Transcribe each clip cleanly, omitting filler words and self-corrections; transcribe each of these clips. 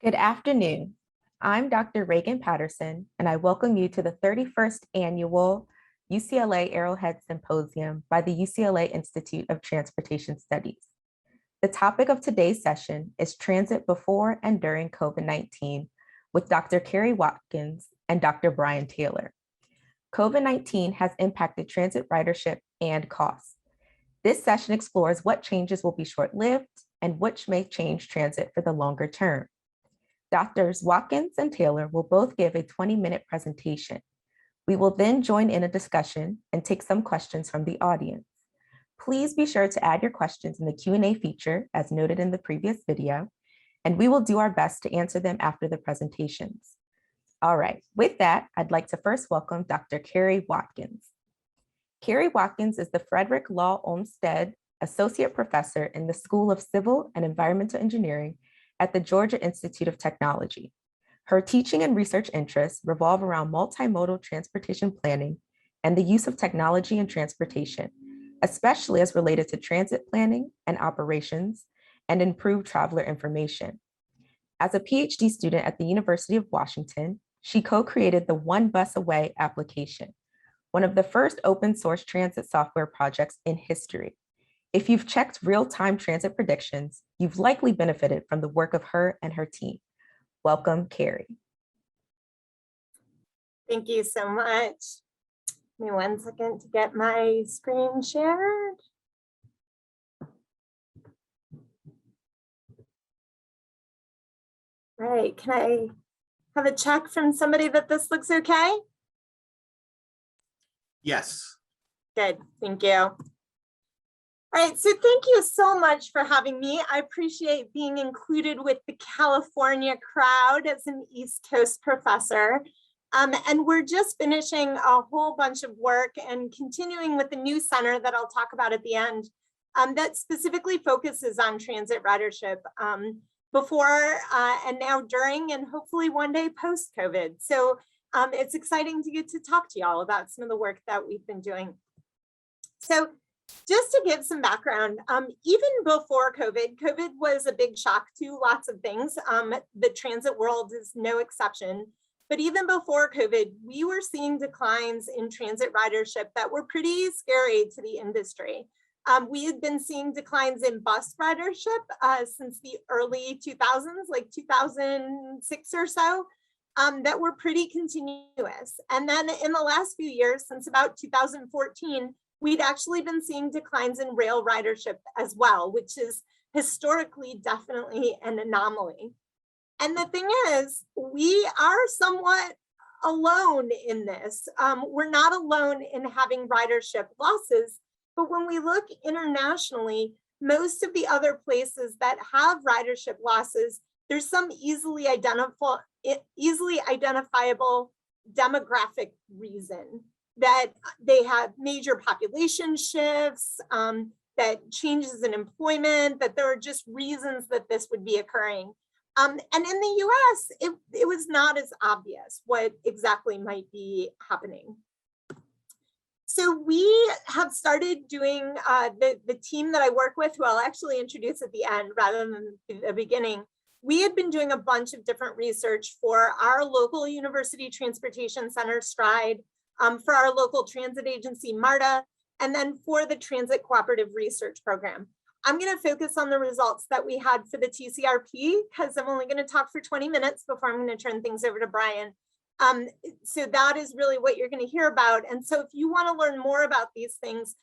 Good afternoon. I'm Dr. Reagan Patterson, and I welcome you to the 31st Annual UCLA Arrowhead Symposium by the UCLA Institute of Transportation Studies. The topic of today's session is transit before and during COVID-19 with Dr. Carrie Watkins and Dr. Brian Taylor. COVID-19 has impacted transit ridership and costs. This session explores what changes will be short-lived and which may change transit for the longer term. Doctors Watkins and Taylor will both give a 20-minute presentation. We will then join in a discussion and take some questions from the audience. Please be sure to add your questions in the Q&A feature as noted in the previous video, and we will do our best to answer them after the presentations. All right, with that, I'd like to first welcome Dr. Carrie Watkins. Carrie Watkins is the Frederick Law Olmsted Associate Professor in the School of Civil and Environmental Engineering at the Georgia Institute of Technology. Her teaching and research interests revolve around multimodal transportation planning and the use of technology in transportation, especially as related to transit planning and operations and improved traveler information. As a PhD student at the University of Washington, she co-created the One Bus Away application, one of the first open source transit software projects in history. If you've checked real-time transit predictions, you've likely benefited from the work of her and her team. Welcome, Carrie. Thank you so much. Give me 1 second to get my screen shared. All right, can I have a check from somebody that this looks okay? Yes. Good, thank you. All right, so thank you so much for having me. I appreciate being included with the California crowd as an East Coast professor. And we're just finishing a whole bunch of work and continuing with the new center that I'll talk about at the end that specifically focuses on transit ridership before and now during and hopefully one day post-COVID. So it's exciting to get to talk to y'all about some of the work that we've been doing. So just to give some background, even before COVID, COVID was a big shock to lots of things. The transit world is no exception. But even before COVID, we were seeing declines in transit ridership that were pretty scary to the industry. We had been seeing declines in bus ridership since the early 2000s, like 2006 or so, that were pretty continuous. And then in the last few years, since about 2014, we'd actually been seeing declines in rail ridership as well, which is historically definitely an anomaly. And the thing is, we are somewhat alone in this. We're not alone in having ridership losses, but when we look internationally, most of the other places that have ridership losses, there's some easily identifiable demographic reason that they have major population shifts, that changes in employment, that there are just reasons that this would be occurring. And in the US, it was not as obvious what exactly might be happening. So we have started doing, the team that I work with, who I'll actually introduce at the end rather than the beginning, we had been doing a bunch of different research for our local university transportation center, STRIDE, for our local transit agency, MARTA, and then for the Transit Cooperative Research Program. I'm going to focus on the results that we had for the TCRP because I'm only going to talk for 20 minutes before I'm going to turn things over to Brian. So that is really what you're going to hear about. And so if you want to learn more about these things,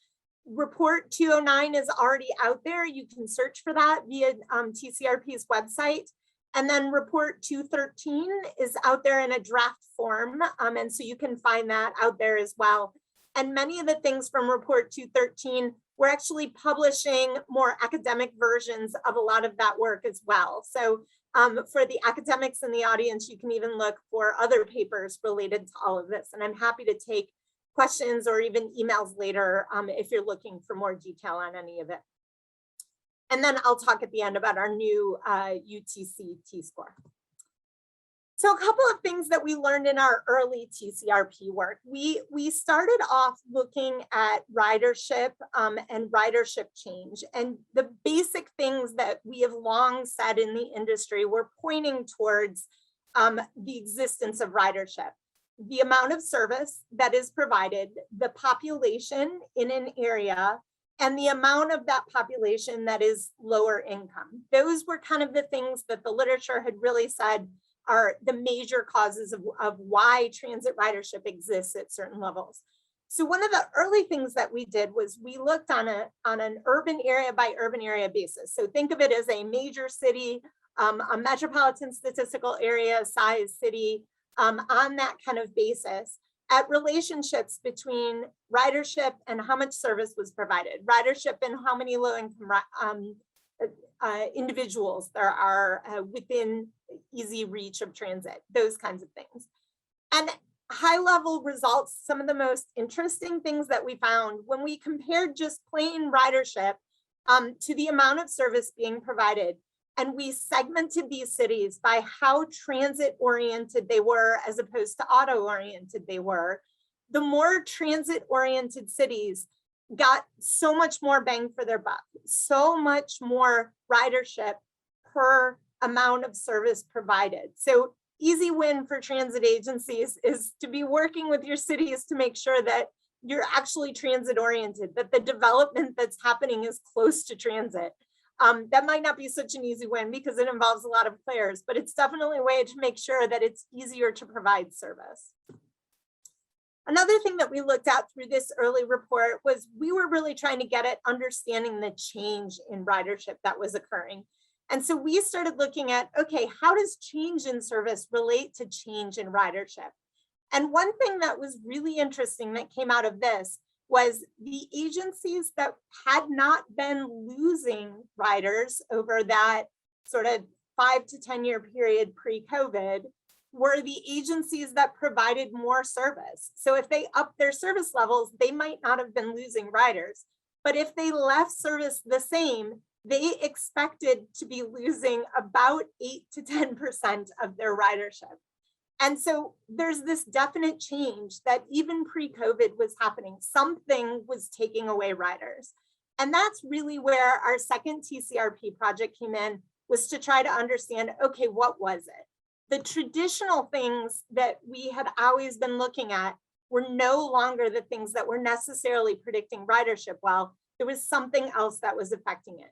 Report 209 is already out there. You can search for that via TCRP's website. And then Report 213 is out there in a draft form. And so you can find that out there as well. And many of the things from Report 213, we're actually publishing more academic versions of a lot of that work as well. So for the academics in the audience, you can even look for other papers related to all of this. And I'm happy to take questions or even emails later if you're looking for more detail on any of it. And then I'll talk at the end about our new UTC T-score. So a couple of things that we learned in our early TCRP work. We started off looking at ridership and ridership change. And the basic things that we have long said in the industry were pointing towards the existence of ridership. The amount of service that is provided, the population in an area, and the amount of that population that is lower income. Those were kind of the things that the literature had really said are the major causes of why transit ridership exists at certain levels. So one of the early things that we did was we looked on an urban area by urban area basis. So think of it as a major city, a metropolitan statistical area size city, on that kind of basis, at relationships between ridership and how much service was provided, ridership and how many low-income individuals there are within easy reach of transit, those kinds of things. And high-level results, some of the most interesting things that we found when we compared just plain ridership to the amount of service being provided. And we segmented these cities by how transit oriented they were as opposed to auto oriented they were. The more transit oriented cities got so much more bang for their buck, so much more ridership per amount of service provided. So easy win for transit agencies is to be working with your cities to make sure that you're actually transit oriented, that the development that's happening is close to transit. That might not be such an easy win because it involves a lot of players, but it's definitely a way to make sure that it's easier to provide service. Another thing that we looked at through this early report was we were really trying to get at understanding the change in ridership that was occurring. And so we started looking at, okay, how does change in service relate to change in ridership? And one thing that was really interesting that came out of this was the agencies that had not been losing riders over that sort of 5 to 10 year period pre-COVID were the agencies that provided more service. So if they upped their service levels, they might not have been losing riders. But if they left service the same, they expected to be losing about 8 to 10% of their ridership. And so there's this definite change that even pre-COVID was happening. Something was taking away riders. And that's really where our second TCRP project came in, was to try to understand, okay, what was it? The traditional things that we had always been looking at were no longer the things that were necessarily predicting ridership well. There was something else that was affecting it.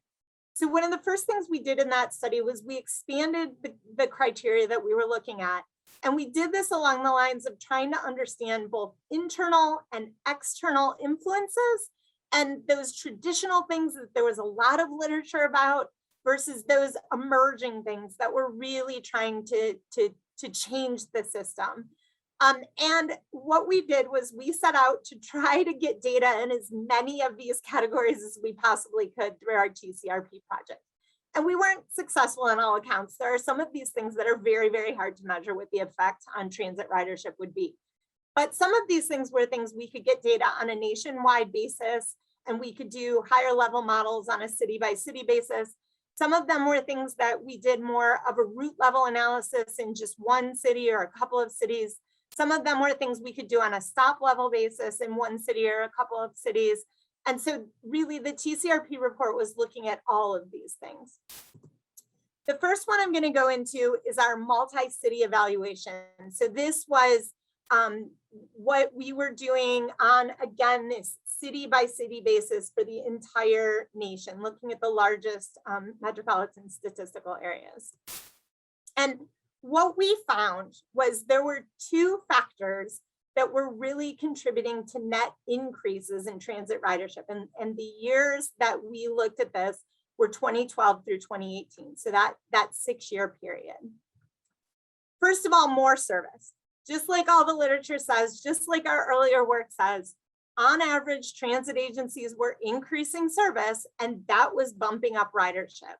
So one of the first things we did in that study was we expanded the criteria that we were looking at. And we did this along the lines of trying to understand both internal and external influences and those traditional things that there was a lot of literature about versus those emerging things that were really trying to change the system. And what we did was we set out to try to get data in as many of these categories as we possibly could through our TCRP project. And we weren't successful on all accounts. There are some of these things that are very, very hard to measure what the effect on transit ridership would be. But some of these things were things we could get data on a nationwide basis, and we could do higher level models on a city by city basis. Some of them were things that we did more of a route level analysis in just one city or a couple of cities. Some of them were things we could do on a stop level basis in one city or a couple of cities. And so really the TCRP report was looking at all of these things. The first one I'm going to go into is our multi-city evaluation. So this was what we were doing on, again, this city by city basis for the entire nation, looking at the largest metropolitan statistical areas. And what we found was there were two factors that were really contributing to net increases in transit ridership. And the years that we looked at this were 2012 through 2018. So that 6-year period. First of all, more service. Just like all the literature says, just like our earlier work says, on average, transit agencies were increasing service, and that was bumping up ridership.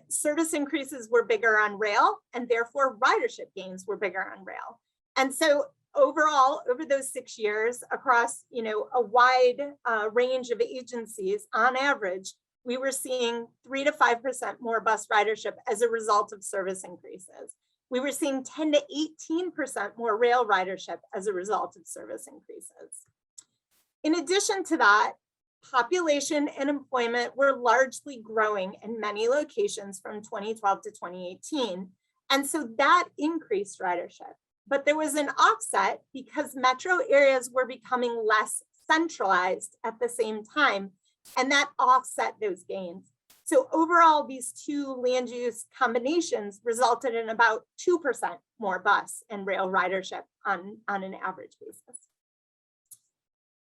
Service increases were bigger on rail, and therefore ridership gains were bigger on rail. And so overall, over those 6 years, across a wide range of agencies, on average, we were seeing 3 to 5% more bus ridership as a result of service increases. We were seeing 10 to 18% more rail ridership as a result of service increases. In addition to that, population and employment were largely growing in many locations from 2012 to 2018. And so that increased ridership. But there was an offset because metro areas were becoming less centralized at the same time, and that offset those gains. So overall, these two land use combinations resulted in about 2% more bus and rail ridership on an average basis.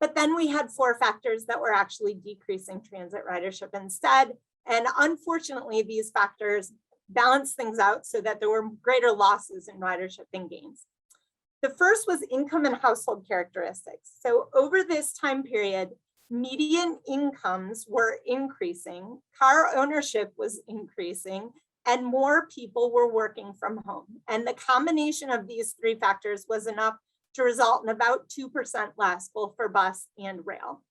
But then we had 4 factors that were actually decreasing transit ridership instead. And unfortunately, these factors balanced things out so that there were greater losses in ridership than gains. The first was income and household characteristics. So over this time period, median incomes were increasing, car ownership was increasing, and more people were working from home. And the combination of these 3 factors was enough to result in about 2% less, both for bus and rail.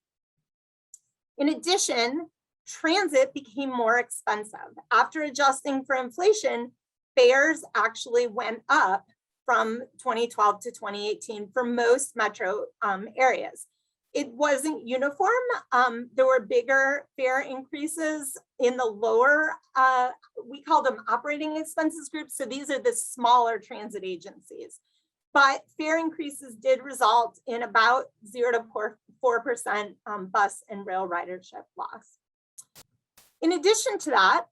In addition, transit became more expensive. After adjusting for inflation, fares actually went up from 2012 to 2018 for most metro areas. It wasn't uniform. There were bigger fare increases in the lower, we call them operating expenses groups. So these are the smaller transit agencies. But fare increases did result in about 0 to 4% bus and rail ridership loss. In addition to that,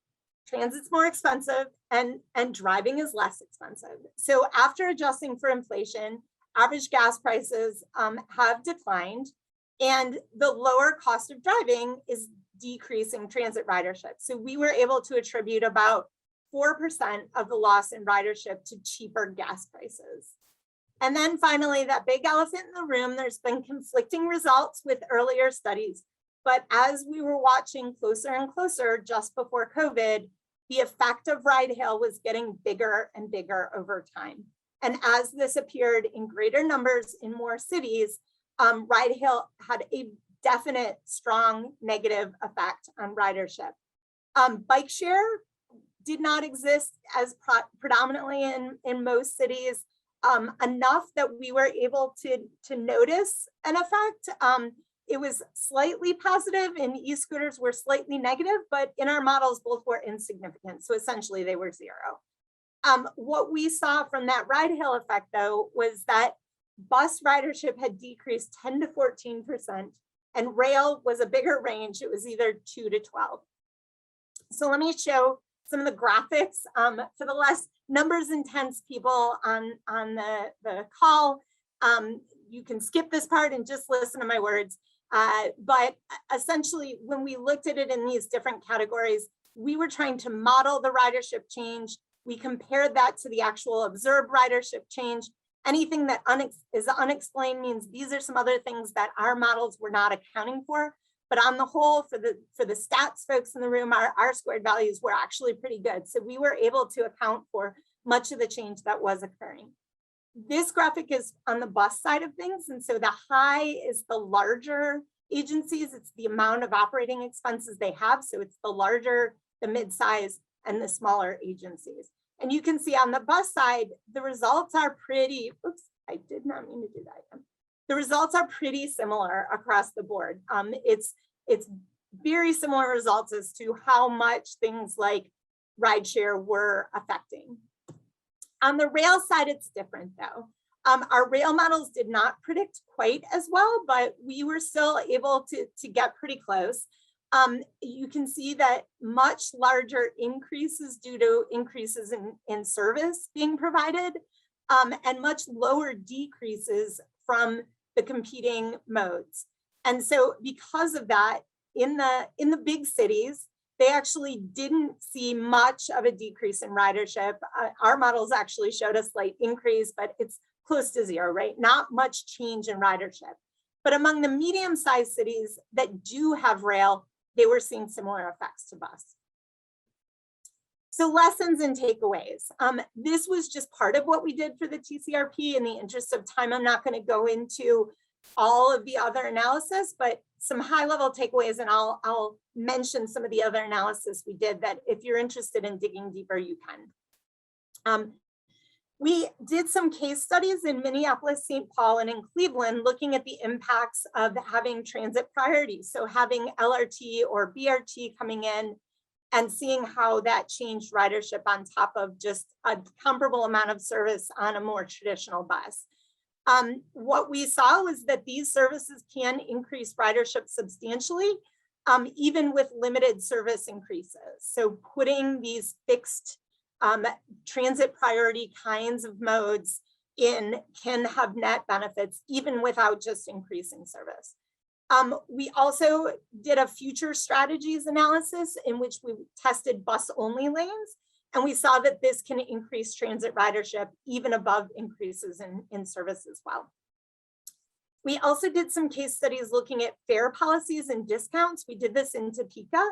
transit's more expensive and driving is less expensive. So after adjusting for inflation, average gas prices have declined, and the lower cost of driving is decreasing transit ridership. So we were able to attribute about 4% of the loss in ridership to cheaper gas prices. And then finally, that big elephant in the room, there's been conflicting results with earlier studies. But as we were watching closer and closer just before COVID, the effect of ride hail was getting bigger and bigger over time. And as this appeared in greater numbers in more cities, ride hail had a definite strong negative effect on ridership. Bike share did not exist as predominantly in most cities, enough that we were able to notice an effect. It was slightly positive and e-scooters were slightly negative, but in our models, both were insignificant. So essentially they were 0. What we saw from that ride hail effect though, was that bus ridership had decreased 10 to 14% and rail was a bigger range. It was either 2 to 12. So let me show some of the graphics for the less numbers intense people on the call. You can skip this part and just listen to my words. But essentially, when we looked at it in these different categories, we were trying to model the ridership change. We compared that to the actual observed ridership change. Anything that is unexplained means these are some other things that our models were not accounting for. But on the whole, for the stats folks in the room, our R-squared values were actually pretty good. So we were able to account for much of the change that was occurring. This graphic is on the bus side of things. And so the high is the larger agencies. It's the amount of operating expenses they have. So it's the larger, the mid-size, and the smaller agencies. And you can see on the bus side, the results are pretty, oops, I did not mean to do that. The results are pretty similar across the board. It's very similar results as to how much things like rideshare were affecting. On the rail side, it's different though. Our rail models did not predict quite as well, but we were still able to get pretty close. You can see that much larger increases due to increases in service being provided, and much lower decreases from the competing modes. And so because of that, in the big cities, they actually didn't see much of a decrease in ridership. Our models actually showed a slight increase, but it's close to 0, right? Not much change in ridership. But among the medium-sized cities that do have rail, they were seeing similar effects to bus. So lessons and takeaways. This was just part of what we did for the TCRP. In the interest of time, I'm not going to go into all of the other analysis, but some high-level takeaways, and I'll mention some of the other analysis we did that if you're interested in digging deeper, you can. We did some case studies in Minneapolis, St. Paul, and in Cleveland, looking at the impacts of having transit priority. So having LRT or BRT coming in and seeing how that changed ridership on top of just a comparable amount of service on a more traditional bus. What we saw was that these services can increase ridership substantially, even with limited service increases. So putting these fixed transit priority kinds of modes in can have net benefits even without just increasing service. We also did a future strategies analysis in which we tested bus only lanes, and we saw that this can increase transit ridership even above increases in service as well. We also did some case studies looking at fare policies and discounts. We did this in Topeka,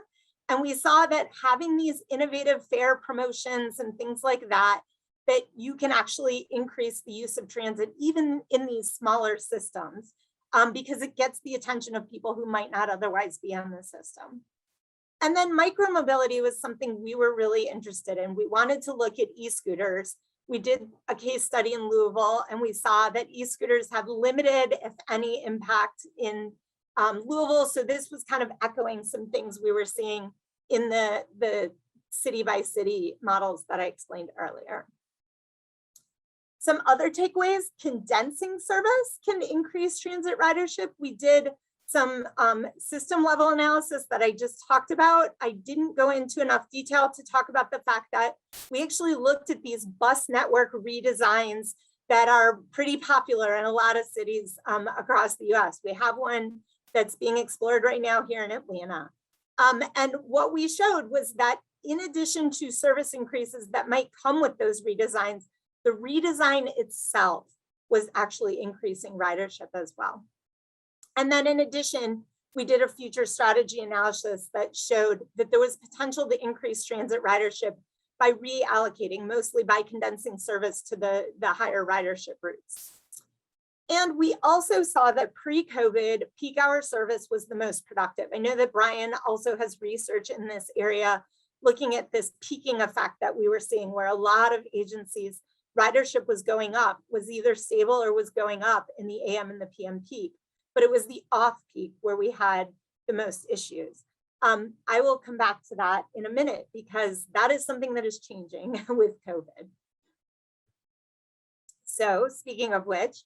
and we saw that having these innovative fare promotions and things like that, that you can actually increase the use of transit even in these smaller systems, because it gets the attention of people who might not otherwise be on the system. And then micromobility was something we were really interested in. We wanted to look at e-scooters. We did a case study in Louisville, and we saw that e-scooters have limited, if any, impact in Louisville. So this was kind of echoing some things we were seeing in the city by city models that I explained earlier. Some other takeaways: condensing service can increase transit ridership. We did some system level analysis that I just talked about. I didn't go into enough detail to talk about the fact that we actually looked at these bus network redesigns that are pretty popular in a lot of cities across the US. We have one that's being explored right now here in Atlanta. And what we showed was that in addition to service increases that might come with those redesigns, the redesign itself was actually increasing ridership as well. And then in addition, we did a future strategy analysis that showed that there was potential to increase transit ridership by reallocating, mostly by condensing service to the higher ridership routes. And we also saw that pre-COVID peak hour service was the most productive. I know that Brian also has research in this area looking at this peaking effect that we were seeing, where a lot of agencies ridership was going up, was either stable or was going up in the AM and the PM peak. But it was the off peak where we had the most issues. I will come back to that in a minute because that is something that is changing with COVID. So speaking of which,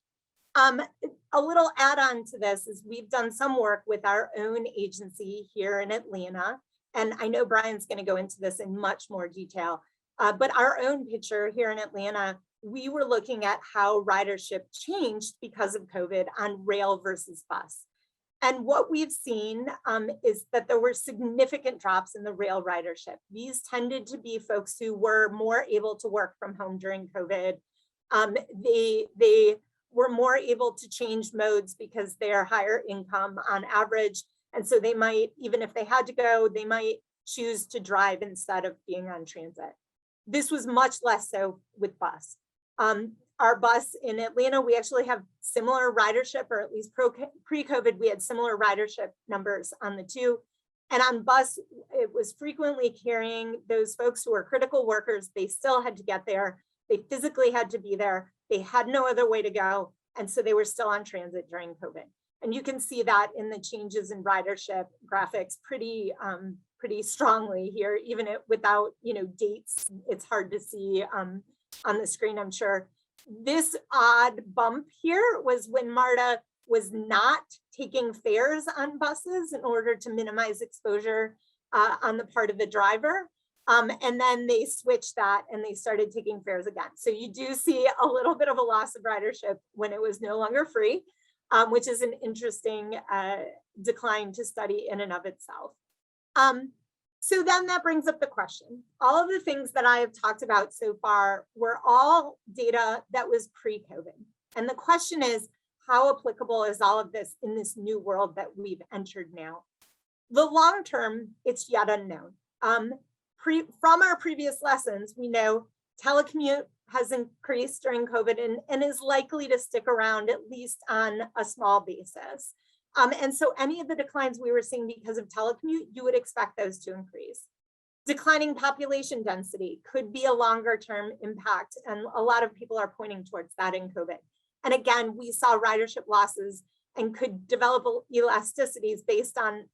a little add-on to this is we've done some work with our own agency here in Atlanta. And I know Brian's going to go into this in much more detail, but our own picture here in Atlanta, we were looking at how ridership changed because of COVID on rail versus bus. And what we've seen is that there were significant drops in the rail ridership. These tended to be folks who were more able to work from home during COVID. They were more able to change modes because they are higher income on average. And so they might, even if they had to go, they might choose to drive instead of being on transit. This was much less so with bus. Our bus in Atlanta, we actually have similar ridership, or at least pre-COVID, we had similar ridership numbers on the two. And on bus, it was frequently carrying those folks who were critical workers. They still had to get there. They physically had to be there. They had no other way to go. And so they were still on transit during COVID. And you can see that in the changes in ridership graphics pretty strongly here, even without dates. It's hard to see on the screen, I'm sure. This odd bump here was when MARTA was not taking fares on buses in order to minimize exposure on the part of the driver. And then they switched that and they started taking fares again. So you do see a little bit of a loss of ridership when it was no longer free, which is an interesting decline to study in and of itself. So then that brings up the question. All of the things that I have talked about so far were all data that was pre-COVID. And the question is, how applicable is all of this in this new world that we've entered now? The long term, it's yet unknown. From our previous lessons, we know telecommute has increased during COVID and is likely to stick around at least on a small basis. And so any of the declines we were seeing because of telecommute, you would expect those to increase. Declining population density could be a longer term impact, and a lot of people are pointing towards that in COVID. And again, we saw ridership losses and could develop elasticities based on,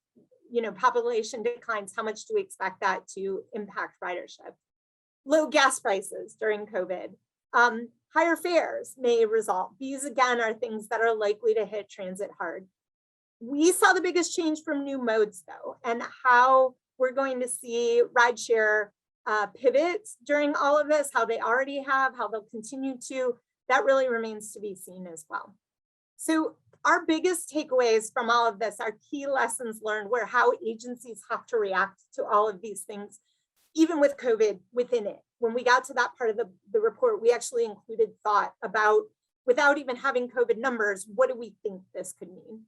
population declines. How much do we expect that to impact ridership? Low gas prices during COVID, higher fares may result. These again are things that are likely to hit transit hard. We saw the biggest change from new modes though, and how we're going to see rideshare pivots during all of this, how they already have, how they'll continue to, that really remains to be seen as well. So our biggest takeaways from all of this are key lessons learned, where how agencies have to react to all of these things, even with COVID within it. When we got to that part of the report, we actually included thought about, without even having COVID numbers, what do we think this could mean?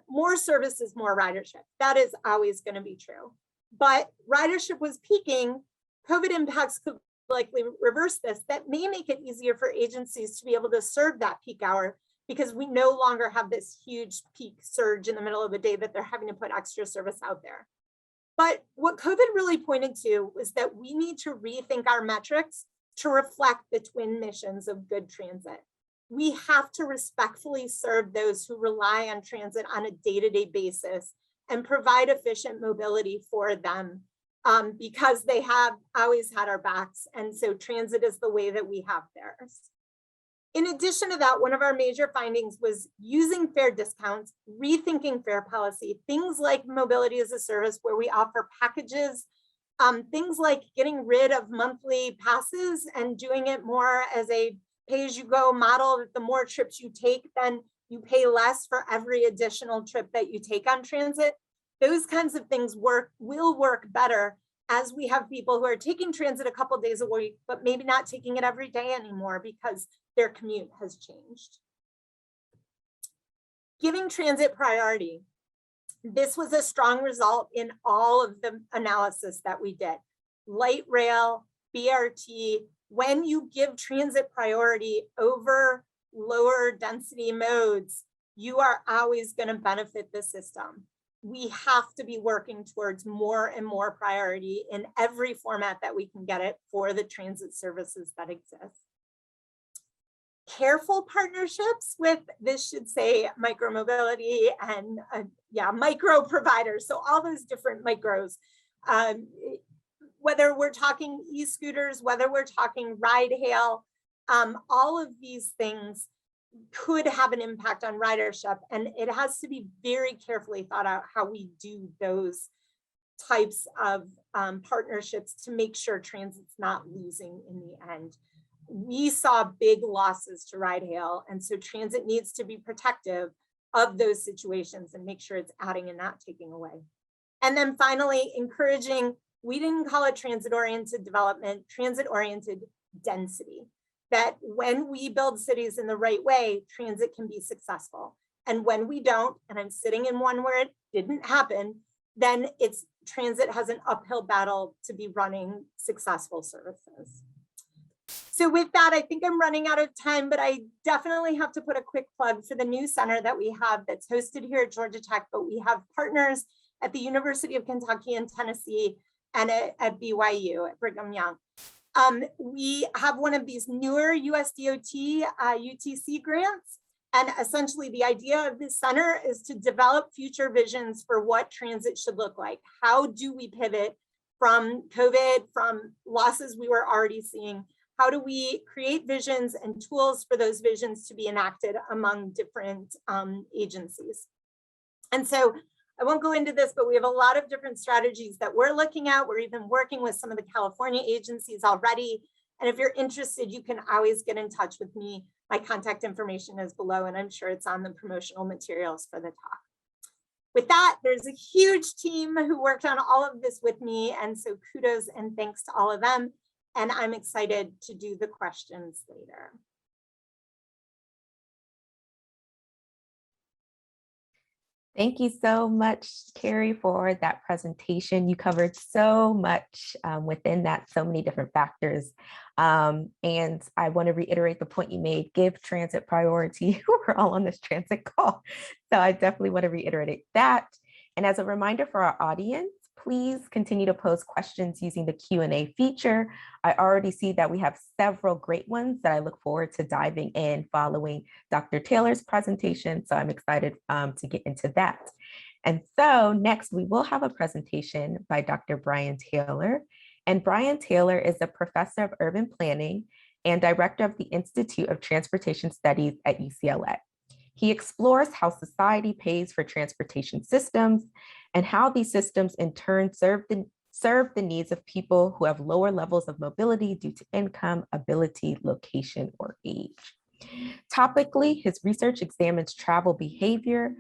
More services, more ridership. That is always going to be true. But ridership was peaking. COVID impacts could likely reverse this. That may make it easier for agencies to be able to serve that peak hour, because we no longer have this huge peak surge in the middle of the day that they're having to put extra service out there. But what COVID really pointed to was that we need to rethink our metrics to reflect the twin missions of good transit. We have to respectfully serve those who rely on transit on a day-to-day basis and provide efficient mobility for them, because they have always had our backs. And so transit is the way that we have theirs. In addition to that, one of our major findings was using fare discounts, rethinking fare policy, things like mobility as a service where we offer packages, things like getting rid of monthly passes and doing it more as a pay-as-you-go model, that the more trips you take, then you pay less for every additional trip that you take on transit. Those kinds of things will work better as we have people who are taking transit a couple days a week, but maybe not taking it every day anymore because their commute has changed. Giving transit priority. This was a strong result in all of the analysis that we did. Light rail, BRT, when you give transit priority over lower density modes, you are always going to benefit the system. We have to be working towards more and more priority in every format that we can get it for the transit services that exist. Careful partnerships with, this should say, micromobility and micro providers. So all those different micros, whether we're talking e-scooters, whether we're talking ride hail, all of these things could have an impact on ridership, and it has to be very carefully thought out how we do those types of partnerships to make sure transit's not losing in the end. We saw big losses to ride hail, and so transit needs to be protective of those situations and make sure it's adding and not taking away. And then finally, encouraging, we didn't call it transit-oriented development, transit-oriented density. That when we build cities in the right way, transit can be successful. And when we don't, and I'm sitting in one where it didn't happen, then it's transit has an uphill battle to be running successful services. So with that, I think I'm running out of time, but I definitely have to put a quick plug for the new center that we have that's hosted here at Georgia Tech, but we have partners at the University of Kentucky and Tennessee and at BYU, at Brigham Young. We have one of these newer USDOT UTC grants. And essentially the idea of this center is to develop future visions for what transit should look like. How do we pivot from COVID, from losses we were already seeing? How do we create visions and tools for those visions to be enacted among different agencies? And so I won't go into this, but we have a lot of different strategies that we're looking at. We're even working with some of the California agencies already. And if you're interested, you can always get in touch with me. My contact information is below, and I'm sure it's on the promotional materials for the talk. With that, there's a huge team who worked on all of this with me. And so kudos and thanks to all of them. And I'm excited to do the questions later. Thank you so much, Carrie, for that presentation. You covered so much within that, so many different factors. And I want to reiterate the point you made, give transit priority. We're all on this transit call. So I definitely want to reiterate that. And as a reminder for our audience, please continue to pose questions using the Q&A feature. I already see that we have several great ones that I look forward to diving in following Dr. Taylor's presentation, so I'm excited to get into that. And so next we will have a presentation by Dr. Brian Taylor. And Brian Taylor is a professor of urban planning and director of the Institute of Transportation Studies at UCLA. He explores how society pays for transportation systems and how these systems in turn serve the needs of people who have lower levels of mobility due to income, ability, location, or age. Topically, his research examines travel behavior,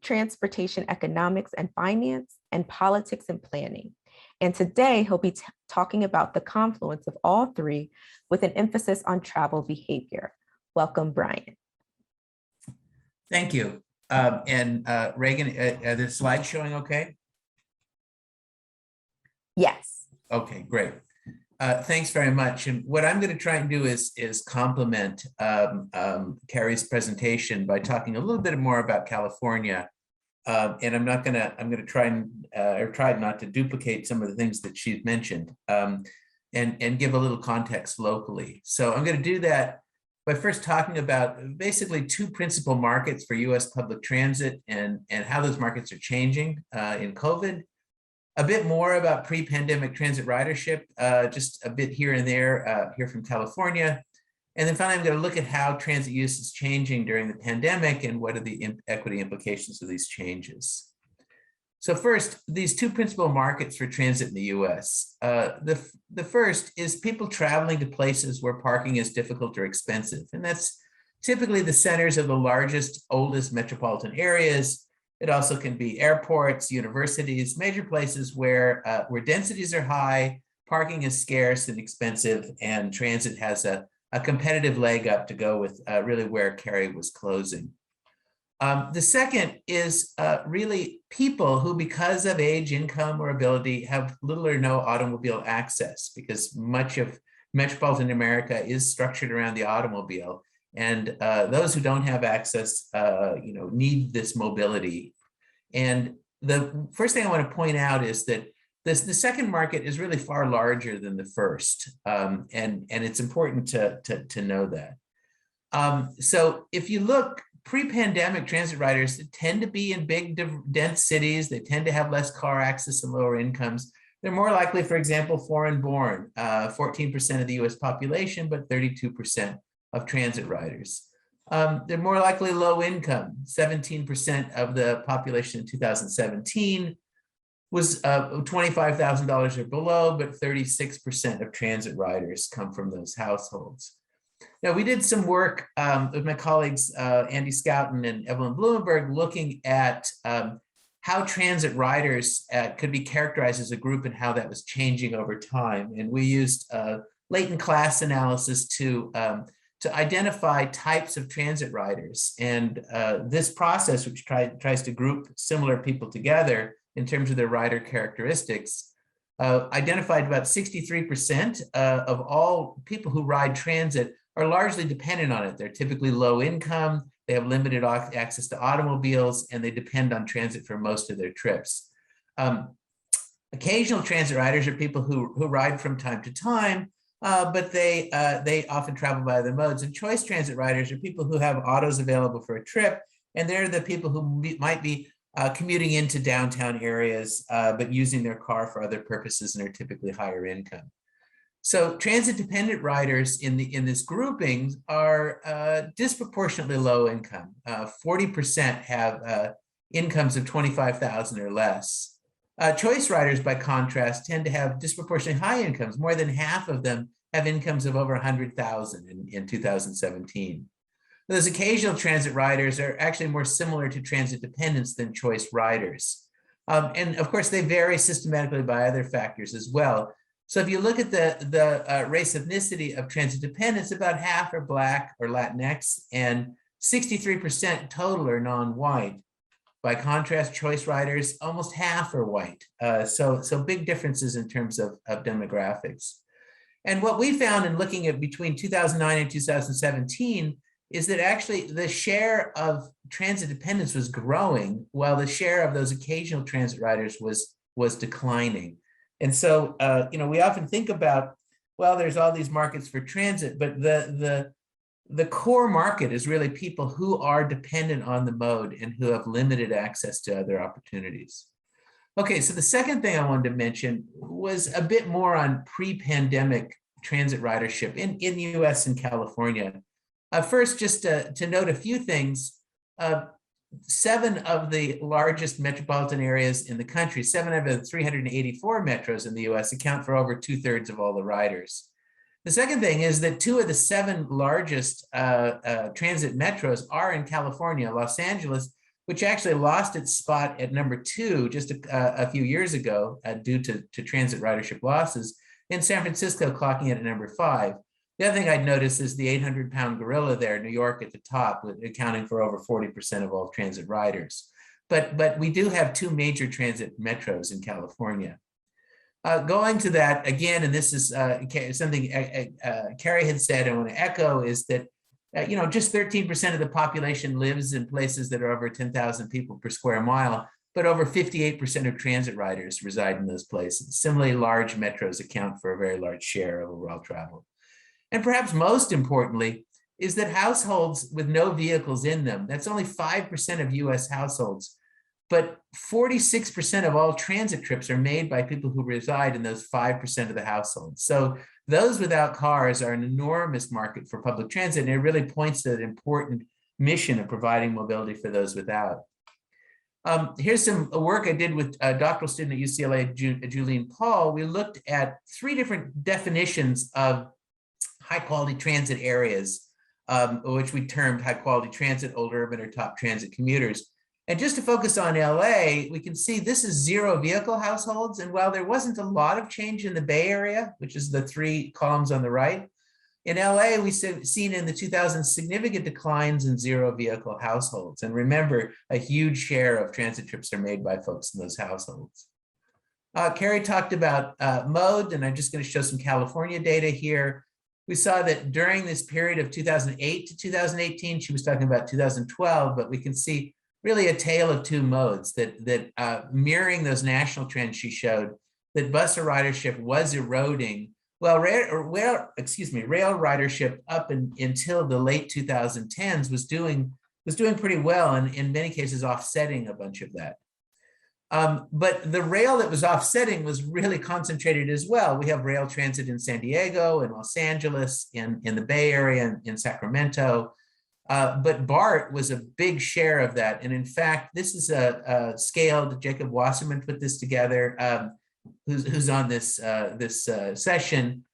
transportation economics and finance, and politics and planning. And today he'll be talking about the confluence of all three with an emphasis on travel behavior. Welcome, Brian. Thank you. Reagan, are the slides showing okay? Yes. Okay, great. Thanks very much. And what I'm going to try and do is complement Carrie's presentation by talking a little bit more about California. And I'm going to try and or try not to duplicate some of the things that she's mentioned and give a little context locally. So I'm going to do that by first talking about basically two principal markets for US public transit and how those markets are changing in COVID. A bit more about pre-pandemic transit ridership, just a bit here and there here from California. And then finally, I'm going to look at how transit use is changing during the pandemic and what are the equity implications of these changes. So first, these two principal markets for transit in the US. The first is people traveling to places where parking is difficult or expensive. And that's typically the centers of the largest, oldest metropolitan areas. It also can be airports, universities, major places where densities are high, parking is scarce and expensive, and transit has a competitive leg up to go with really where Carrie was closing. The second is really people who, because of age, income, or ability, have little or no automobile access, because much of metropolitan America is structured around the automobile. And those who don't have access, need this mobility. And the first thing I want to point out is that the second market is really far larger than the first, and it's important to know that. So if you look, pre-pandemic transit riders tend to be in big, dense cities. They tend to have less car access and lower incomes. They're more likely, for example, foreign-born, 14% of the US population, but 32% of transit riders. They're more likely low income. 17% of the population in 2017 was $25,000 or below, but 36% of transit riders come from those households. Now, we did some work with my colleagues, Andy Schouten and Evelyn Blumenberg, looking at how transit riders could be characterized as a group and how that was changing over time. And we used latent class analysis to identify types of transit riders. And this process, which tries to group similar people together in terms of their rider characteristics, identified about 63% of all people who ride transit are largely dependent on it. They're typically low income, they have limited access to automobiles, and they depend on transit for most of their trips. Occasional transit riders are people who ride from time to time, but they often travel by other modes. And choice transit riders are people who have autos available for a trip, and they're the people who might be commuting into downtown areas, but using their car for other purposes and are typically higher income. So transit-dependent riders in this grouping are disproportionately low income. 40% have incomes of $25,000 or less. Choice riders, by contrast, tend to have disproportionately high incomes. More than half of them have incomes of over $100,000 in 2017. Those occasional transit riders are actually more similar to transit dependents than choice riders. And of course, they vary systematically by other factors as well. So if you look at the race ethnicity of transit dependents, about half are Black or Latinx, and 63% total are non-white. By contrast, choice riders, almost half are white. So big differences in terms of demographics. And what we found in looking at between 2009 and 2017 is that actually the share of transit dependents was growing while the share of those occasional transit riders was was declining. And so, we often think about, well, there's all these markets for transit, but the core market is really people who are dependent on the mode and who have limited access to other opportunities. Okay, so the second thing I wanted to mention was a bit more on pre-pandemic transit ridership in the US and California. First, just to note a few things, 7 of the largest metropolitan areas in the country, 7 of the 384 metros in the US account for over 2/3 of all the riders. The second thing is that 2 of the 7 largest transit metros are in California, Los Angeles, which actually lost its spot at number 2 just a few years ago due to transit ridership losses, and San Francisco clocking in at number 5. The other thing I'd notice is the 800-pound gorilla there, New York at the top, accounting for over 40% of all transit riders. But we do have 2 major transit metros in California. Going to that again, and this is something Carrie had said, I want to echo, is that just 13% of the population lives in places that are over 10,000 people per square mile, but over 58% of transit riders reside in those places. Similarly, large metros account for a very large share of overall travel. And perhaps most importantly, is that households with no vehicles in them, that's only 5% of US households, but 46% of all transit trips are made by people who reside in those 5% of the households. So those without cars are an enormous market for public transit, and it really points to an important mission of providing mobility for those without. Here's some work I did with a doctoral student at UCLA, Julene Paul. We looked at 3 different definitions of high quality transit areas, which we termed high quality transit, old urban, or top transit commuters. And just to focus on LA, we can see this is 0 vehicle households. And while there wasn't a lot of change in the Bay Area, which is the 3 columns on the right, in LA, we've seen in the 2000s significant declines in 0 vehicle households. And remember, a huge share of transit trips are made by folks in those households. Carrie talked about mode, and I'm just going to show some California data here. We saw that during this period of 2008 to 2018, she was talking about 2012, but we can see really a tale of 2 modes that mirroring those national trends she showed, that bus ridership was eroding. Well, rail ridership up until the late 2010s was doing pretty well, and in many cases offsetting a bunch of that. But the rail that was offsetting was really concentrated as well. We have rail transit in San Diego, in Los Angeles, in the Bay Area, in Sacramento. But BART was a big share of that. And in fact, this is a scaled, Jacob Wasserman put this together, who's on this session.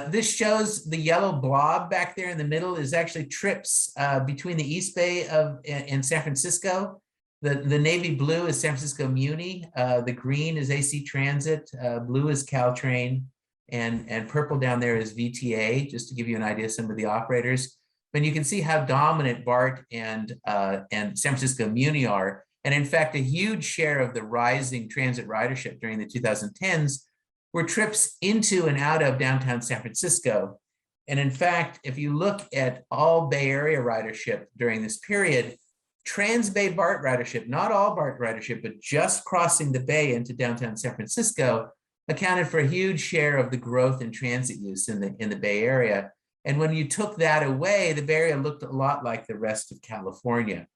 This shows the yellow blob back there in the middle is actually trips between the East Bay and San Francisco. The navy blue is San Francisco Muni. The green is AC Transit. Blue is Caltrain. And purple down there is VTA, just to give you an idea of some of the operators. But you can see how dominant BART and San Francisco Muni are. And in fact, a huge share of the rising transit ridership during the 2010s were trips into and out of downtown San Francisco. And in fact, if you look at all Bay Area ridership during this period, Trans-Bay BART ridership, not all BART ridership, but just crossing the Bay into downtown San Francisco, accounted for a huge share of the growth in transit use in the Bay Area. And when you took that away, the Bay Area looked a lot like the rest of California.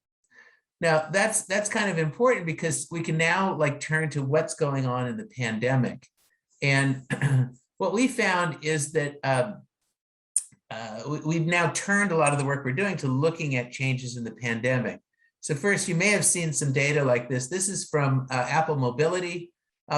Now, that's kind of important because we can now turn to what's going on in the pandemic. And what we found is that we've now turned a lot of the work we're doing to looking at changes in the pandemic. So first, you may have seen some data like this. This is from Apple Mobility,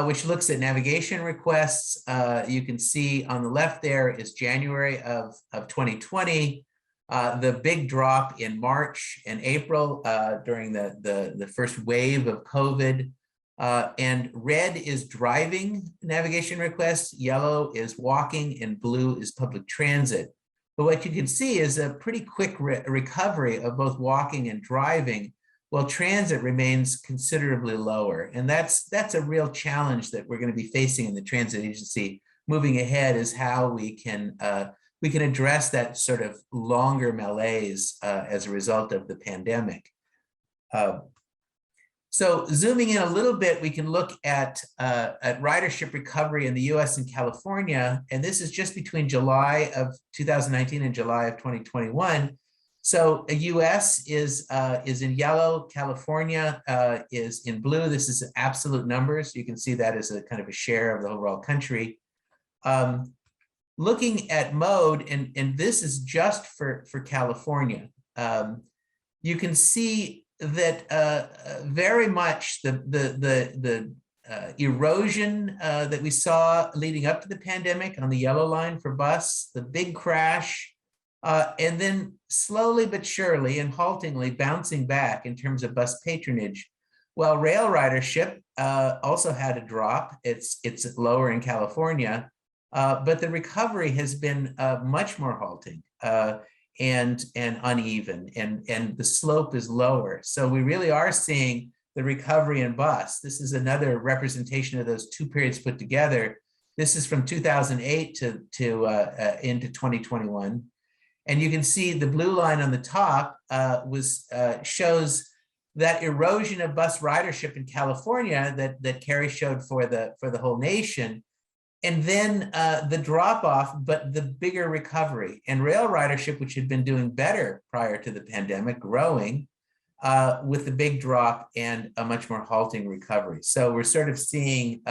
which looks at navigation requests. You can see on the left there is January of 2020, the big drop in March and April during the first wave of COVID. And red is driving navigation requests, yellow is walking, and blue is public transit. But what you can see is a pretty quick recovery of both walking and driving, while transit remains considerably lower. And that's a real challenge that we're going to be facing in the transit agency moving ahead, is how we can address that sort of longer malaise as a result of the pandemic. So zooming in a little bit, we can look at ridership recovery in the US and California, and this is just between July of 2019 and July of 2021. So the US is in yellow, California is in blue. This is absolute numbers. You can see that as a kind of a share of the overall country. Looking at mode, and this is just for California, you can see that very much the erosion that we saw leading up to the pandemic on the yellow line for bus, the big crash, and then slowly but surely and haltingly bouncing back in terms of bus patronage. While rail ridership also had a drop. It's lower in California, but the recovery has been much more halting and uneven, and the slope is lower. So we really are seeing the recovery in bus. This is another representation of those two periods put together. This is from 2008 to into 2021. And you can see the blue line on the top shows that erosion of bus ridership in California that Carrie showed for the whole nation. And then the drop off, but the bigger recovery, and rail ridership, which had been doing better prior to the pandemic, growing with the big drop and a much more halting recovery. So we're sort of seeing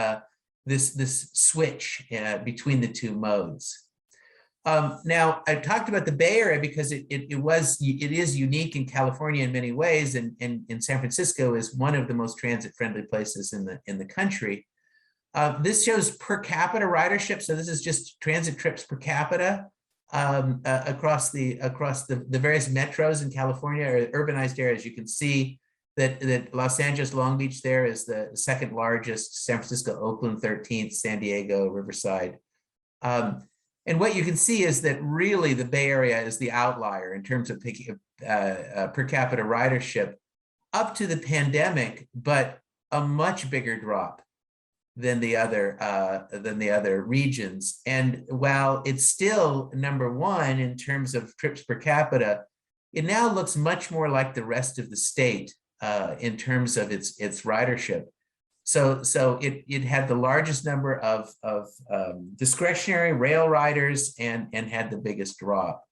this switch between the two modes. Now, I talked about the Bay Area because it is unique in California in many ways, and in San Francisco is one of the most transit-friendly places in the country. This shows per capita ridership. So this is just transit trips per capita across the various metros in California or urbanized areas. You can see that Los Angeles, Long Beach there is the second largest, San Francisco, Oakland 13th, San Diego, Riverside. And what you can see is that really the Bay Area is the outlier in terms of per capita ridership up to the pandemic, but a much bigger drop than the other regions. And while it's still number one in terms of trips per capita, it now looks much more like the rest of the state in terms of its ridership. So it had the largest number of discretionary rail riders and had the biggest drop.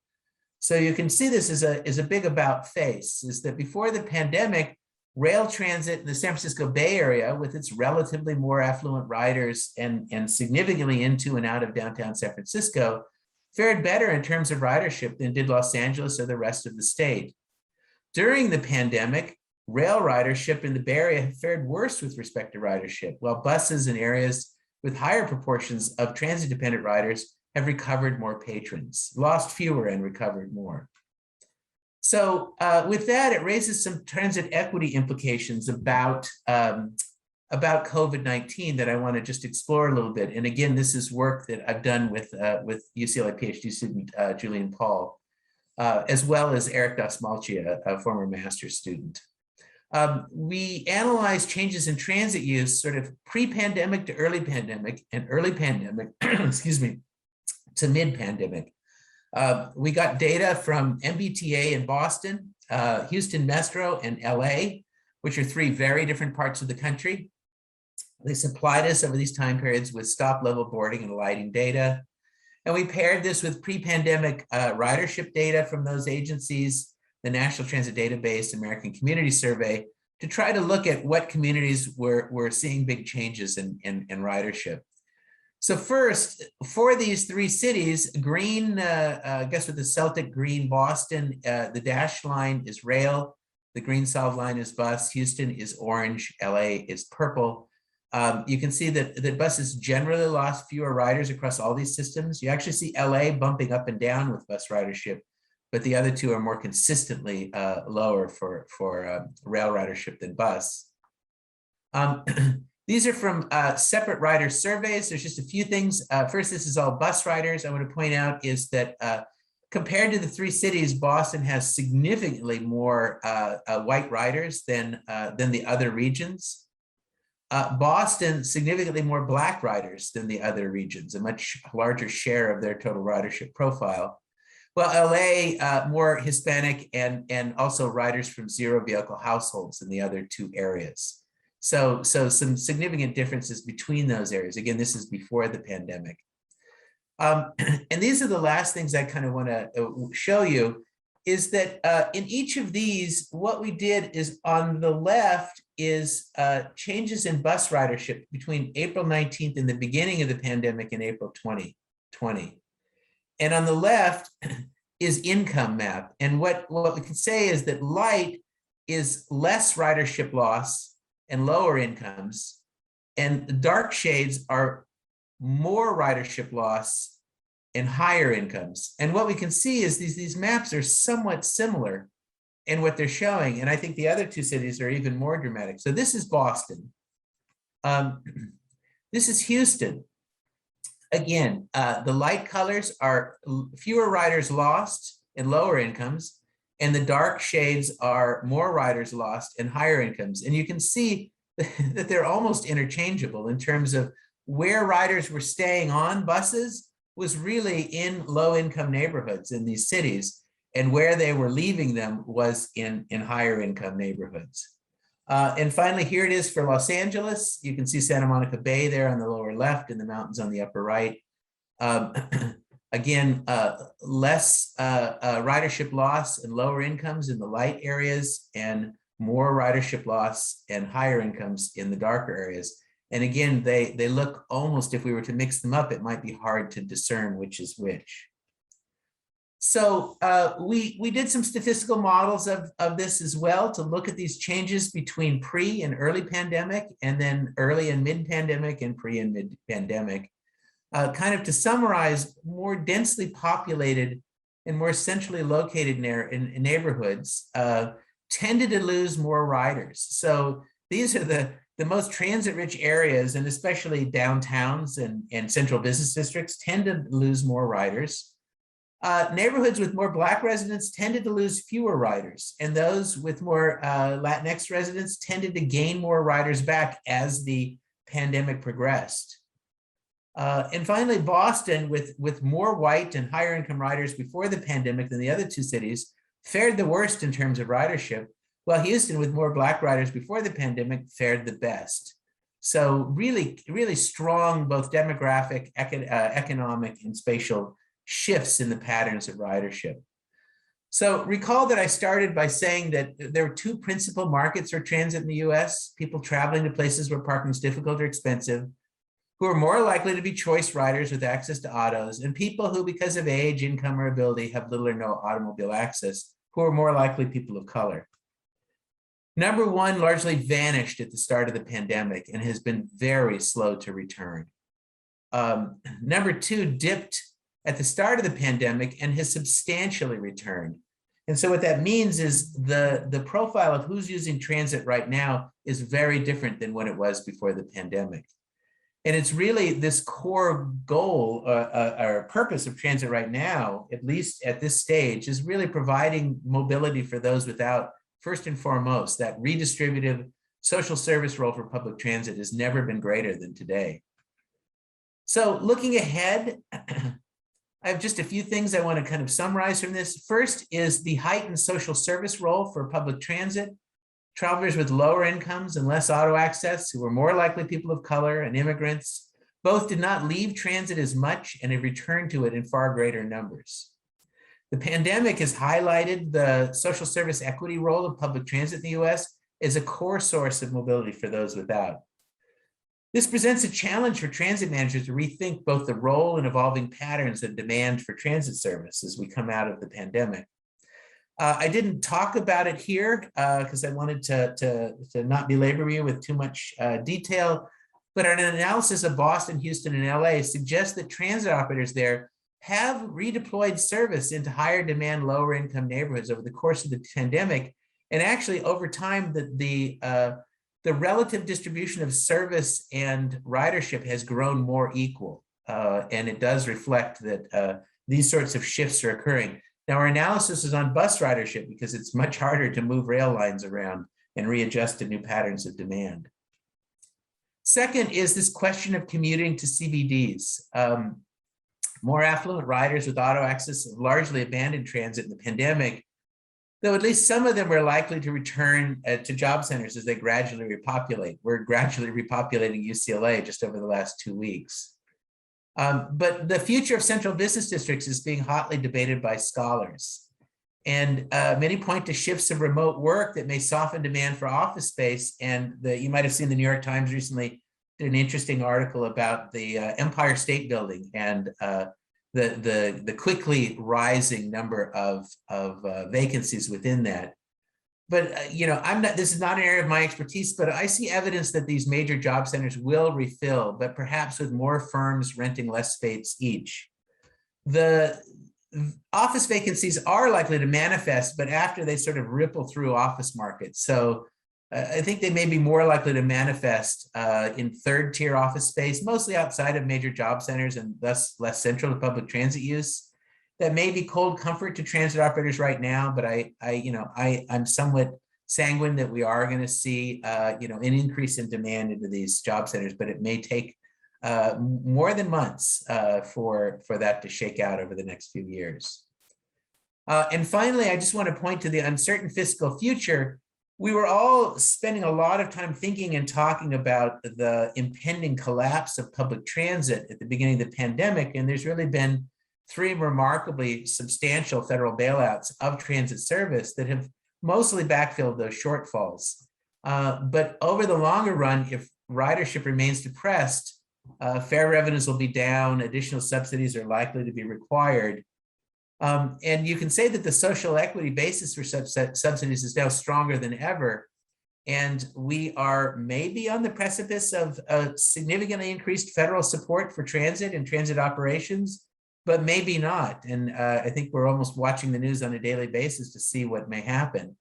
So you can see this is a big about face, is that before the pandemic, rail transit in the San Francisco Bay Area, with its relatively more affluent riders and significantly into and out of downtown San Francisco, fared better in terms of ridership than did Los Angeles or the rest of the state. During the pandemic, rail ridership in the Bay Area fared worse with respect to ridership, while buses in areas with higher proportions of transit-dependent riders have recovered more patrons, lost fewer and recovered more. So with that, it raises some transit equity implications about COVID-19 that I want to just explore a little bit. And again, this is work that I've done with UCLA PhD student Julian Paul, as well as Eric Dasmalchi, a former master's student. We analyzed changes in transit use sort of pre-pandemic to early pandemic and early pandemic, excuse me, to mid-pandemic. We got data from MBTA in Boston, Houston Metro, and LA, which are three very different parts of the country. They supplied us over these time periods with stop level boarding and alighting data. And we paired this with pre-pandemic ridership data from those agencies, the National Transit Database, American Community Survey, to try to look at what communities were seeing big changes in ridership. So first, for these three cities, green, I guess with the Celtic green, Boston, the dashed line is rail, the green solid line is bus, Houston is orange, LA is purple. You can see that buses generally lost fewer riders across all these systems. You actually see LA bumping up and down with bus ridership, but the other two are more consistently lower for rail ridership than bus. These are from separate rider surveys. There's just a few things. First, this is all bus riders. I want to point out is that compared to the three cities, Boston has significantly more white riders than the other regions. Boston, significantly more Black riders than the other regions, a much larger share of their total ridership profile. Well, LA, more Hispanic and also riders from zero vehicle households in the other two areas. So some significant differences between those areas. Again, this is before the pandemic. And these are the last things I kind of want to show you is that in each of these, what we did is on the left is changes in bus ridership between April 19th and the beginning of the pandemic in April 2020. And on the left is income map. And what we can say is that light is less ridership loss and lower incomes. And the dark shades are more ridership loss and higher incomes. And what we can see is these maps are somewhat similar in what they're showing. And I think the other two cities are even more dramatic. So this is Boston. This is Houston. Again, the light colors are fewer riders lost and lower incomes, and the dark shades are more riders lost and higher incomes. And you can see that they're almost interchangeable in terms of where riders were staying on buses was really in low-income neighborhoods in these cities, and where they were leaving them was in higher income neighborhoods. And finally, here it is for Los Angeles. You can see Santa Monica Bay there on the lower left and the mountains on the upper right. Again, less ridership loss and lower incomes in the light areas, and more ridership loss and higher incomes in the darker areas. And again, they look almost, if we were to mix them up, it might be hard to discern which is which. So we did some statistical models of this as well to look at these changes between pre and early pandemic, and then early and mid pandemic and pre and mid pandemic, kind of to summarize, more densely populated and more centrally located in neighborhoods tended to lose more riders. So these are the most transit rich areas, and especially downtowns and central business districts tend to lose more riders. Neighborhoods with more Black residents tended to lose fewer riders, and those with more Latinx residents tended to gain more riders back as the pandemic progressed. And finally, Boston, with more white and higher income riders before the pandemic than the other two cities, fared the worst in terms of ridership, while Houston, with more Black riders before the pandemic, fared the best. So really, really strong both demographic, economic, and spatial shifts in the patterns of ridership. So recall that I started by saying that there are two principal markets for transit in the US: people traveling to places where parking is difficult or expensive, who are more likely to be choice riders with access to autos, and people who, because of age, income, or ability, have little or no automobile access, who are more likely people of color. Number one largely vanished at the start of the pandemic and has been very slow to return. Number two dipped at the start of the pandemic and has substantially returned. And so what that means is the profile of who's using transit right now is very different than what it was before the pandemic. And it's really this core goal or purpose of transit right now, at least at this stage, is really providing mobility for those without. First and foremost, that redistributive social service role for public transit has never been greater than today. So looking ahead, I have just a few things I want to kind of summarize from this. First is the heightened social service role for public transit. Travelers with lower incomes and less auto access, who were more likely people of color and immigrants, both did not leave transit as much and have returned to it in far greater numbers. The pandemic has highlighted the social service equity role of public transit in the US as a core source of mobility for those without. This presents a challenge for transit managers to rethink both the role and evolving patterns of demand for transit service as we come out of the pandemic. I didn't talk about it here because I wanted to not belabor you with too much detail, but an analysis of Boston, Houston, and LA suggests that transit operators there have redeployed service into higher demand, lower income neighborhoods over the course of the pandemic. And actually over time, the relative distribution of service and ridership has grown more equal. And it does reflect that these sorts of shifts are occurring. Now, our analysis is on bus ridership because it's much harder to move rail lines around and readjust to new patterns of demand. Second is this question of commuting to CBDs. more affluent riders with auto access have largely abandoned transit in the pandemic, though at least some of them are likely to return to job centers as they gradually repopulate. We're gradually repopulating UCLA just over the last 2 weeks. But the future of central business districts is being hotly debated by scholars. And many point to shifts of remote work that may soften demand for office space. And you might have seen the New York Times recently did an interesting article about the Empire State Building and the quickly rising number of vacancies within that. But you know, this is not an area of my expertise, but I see evidence that these major job centers will refill, but perhaps with more firms renting less space each. The office vacancies are likely to manifest, but after they sort of ripple through office markets. So I think they may be more likely to manifest in third-tier office space, mostly outside of major job centers and thus less central to public transit use. That may be cold comfort to transit operators right now, but I'm somewhat sanguine that we are going to see an increase in demand into these job centers, but it may take more than months for that to shake out over the next few years. And finally, I just want to point to the uncertain fiscal future. We were all spending a lot of time thinking and talking about the impending collapse of public transit at the beginning of the pandemic, and there's really been 3 remarkably substantial federal bailouts of transit service that have mostly backfilled those shortfalls. But over the longer run, if ridership remains depressed, fare revenues will be down, additional subsidies are likely to be required. And you can say that the social equity basis for subsidies is now stronger than ever. And we are maybe on the precipice of significantly increased federal support for transit and transit operations, but maybe not. And I think we're almost watching the news on a daily basis to see what may happen.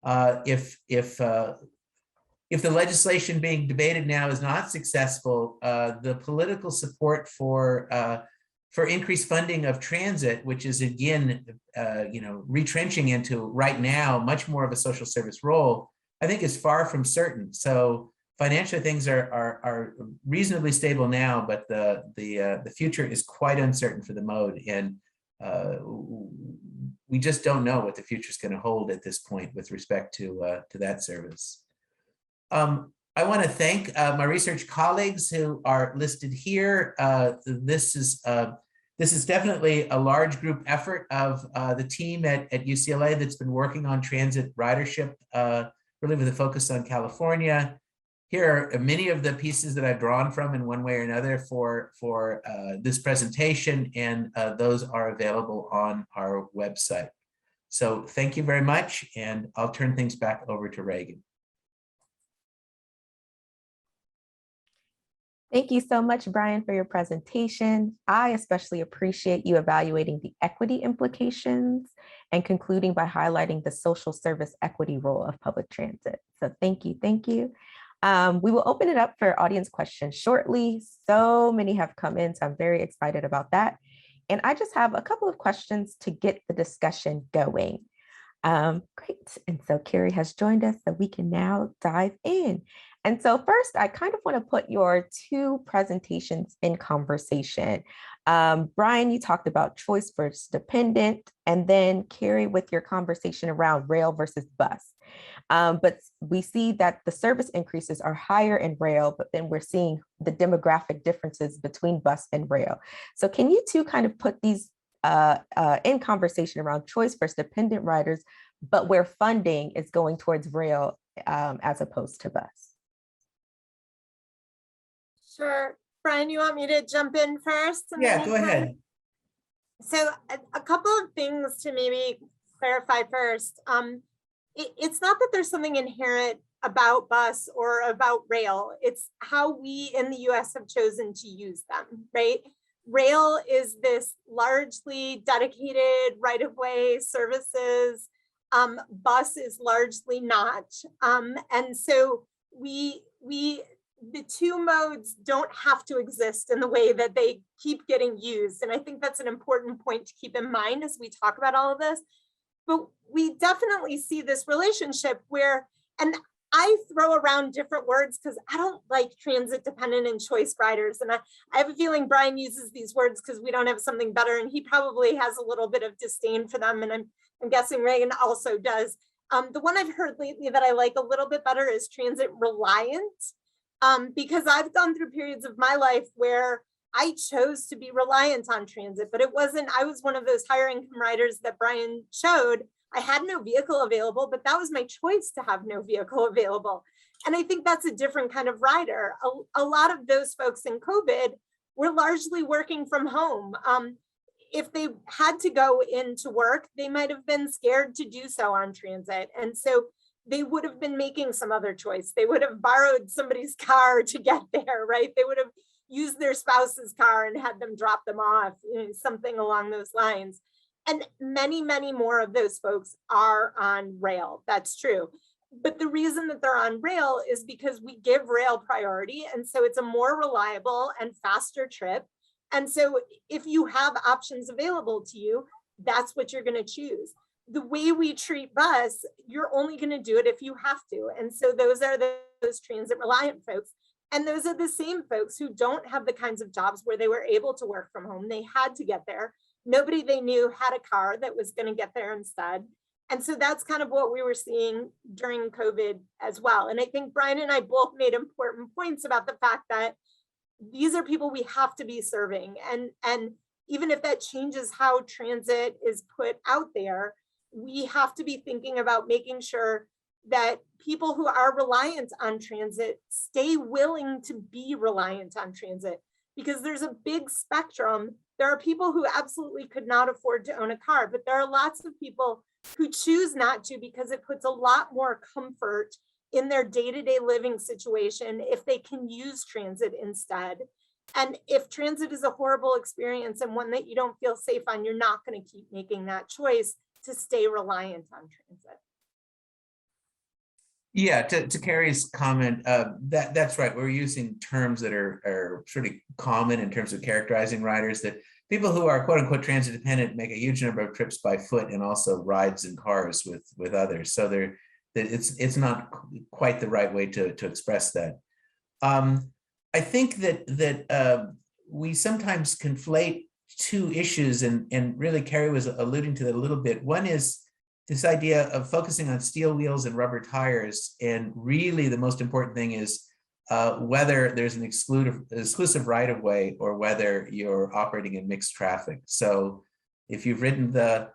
If the legislation being debated now is not successful, the political support for increased funding of transit, which is again, retrenching into right now much more of a social service role, I think is far from certain. So financially, things are reasonably stable now, but the future is quite uncertain for the mode, and we just don't know what the future is going to hold at this point with respect to that service. I want to thank my research colleagues who are listed here. This is definitely a large group effort of the team at UCLA that's been working on transit ridership, really with a focus on California. Here are many of the pieces that I've drawn from in one way or another for this presentation, and those are available on our website. So thank you very much, and I'll turn things back over to Reagan. Thank you so much, Brian, for your presentation. I especially appreciate you evaluating the equity implications and concluding by highlighting the social service equity role of public transit. So thank you, thank you. We will open it up for audience questions shortly. So many have come in, so I'm very excited about that. And I just have a couple of questions to get the discussion going. Great, and so Carrie has joined us, so we can now dive in. And so first, I kind of want to put your 2 presentations in conversation. Brian, you talked about choice versus dependent, and then Carrie with your conversation around rail versus bus. But we see that the service increases are higher in rail, but then we're seeing the demographic differences between bus and rail. So can you 2 kind of put these in conversation around choice versus dependent riders, but where funding is going towards rail as opposed to bus? Sure. Brian, you want me to jump in first? Yeah, go ahead. So a couple of things to maybe clarify first. It's not that there's something inherent about bus or about rail. It's how we in the US have chosen to use them, right? Rail is this largely dedicated right-of-way services. Bus is largely not. And so the 2 modes don't have to exist in the way that they keep getting used. And I think that's an important point to keep in mind as we talk about all of this. But we definitely see this relationship where, and I throw around different words because I don't like transit dependent and choice riders. And I have a feeling Brian uses these words because we don't have something better. And he probably has a little bit of disdain for them. And I'm guessing Reagan also does. The one I've heard lately that I like a little bit better is transit reliant, because I've gone through periods of my life where I chose to be reliant on transit, but it wasn't, I was one of those higher income riders that Brian showed. I had no vehicle available, but that was my choice to have no vehicle available. And I think that's a different kind of rider. A lot of those folks in COVID were largely working from home. If they had to go into work, they might have been scared to do so on transit. And so they would have been making some other choice. They would have borrowed somebody's car to get there, right? They would have used their spouse's car and had them drop them off, something along those lines. And many, many more of those folks are on rail. That's true. But the reason that they're on rail is because we give rail priority. And so it's a more reliable and faster trip. And so if you have options available to you, that's what you're going to choose. The way we treat bus, you're only going to do it if you have to. And so those are those transit reliant folks. And those are the same folks who don't have the kinds of jobs where they were able to work from home. They had to get there. Nobody they knew had a car that was going to get there instead. And so that's kind of what we were seeing during COVID as well. And I think Brian and I both made important points about the fact that these are people we have to be serving. And even if that changes how transit is put out there, we have to be thinking about making sure that people who are reliant on transit stay willing to be reliant on transit, because there's a big spectrum. There are people who absolutely could not afford to own a car, but there are lots of people who choose not to because it puts a lot more comfort in their day-to-day living situation if they can use transit instead. And if transit is a horrible experience and one that you don't feel safe on, you're not going to keep making that choice to stay reliant on transit. Yeah, to Carrie's comment, that's right. We're using terms that are sort of common in terms of characterizing riders, that people who are quote unquote transit dependent make a huge number of trips by foot and also rides in cars with others. So it's not quite the right way to express that. I think that we sometimes conflate two issues, and really Carrie was alluding to that a little bit. One is this idea of focusing on steel wheels and rubber tires, and really the most important thing is whether there's an exclusive right-of-way or whether you're operating in mixed traffic. So if you've ridden the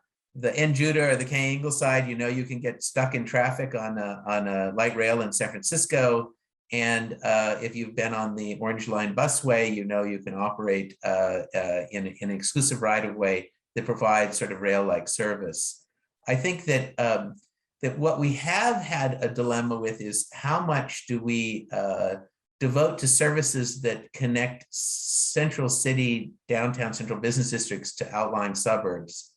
Judah or the K Ingleside, you know you can get stuck in traffic on a light rail in San Francisco. And if you've been on the Orange Line busway, you know you can operate in an exclusive right-of-way that provides sort of rail-like service. I think that that what we have had a dilemma with is how much do we devote to services that connect central city, downtown central business districts to outlying suburbs,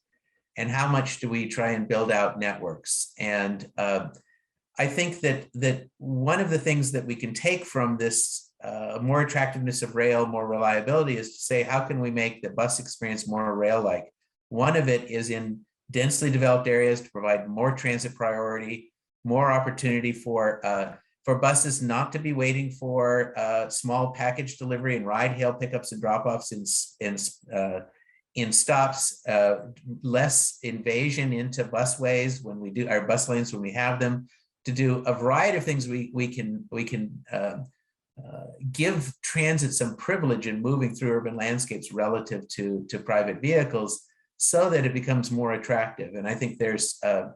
and how much do we try and build out networks? And I think that one of the things that we can take from this more attractiveness of rail, more reliability, is to say, how can we make the bus experience more rail-like? One of it is in densely developed areas to provide more transit priority, more opportunity for buses not to be waiting for small package delivery and ride hail pickups and drop-offs in stops, less invasion into busways when we do our bus lanes when we have them, to do a variety of things. We can give transit some privilege in moving through urban landscapes relative to private vehicles, so that it becomes more attractive. And I think there's a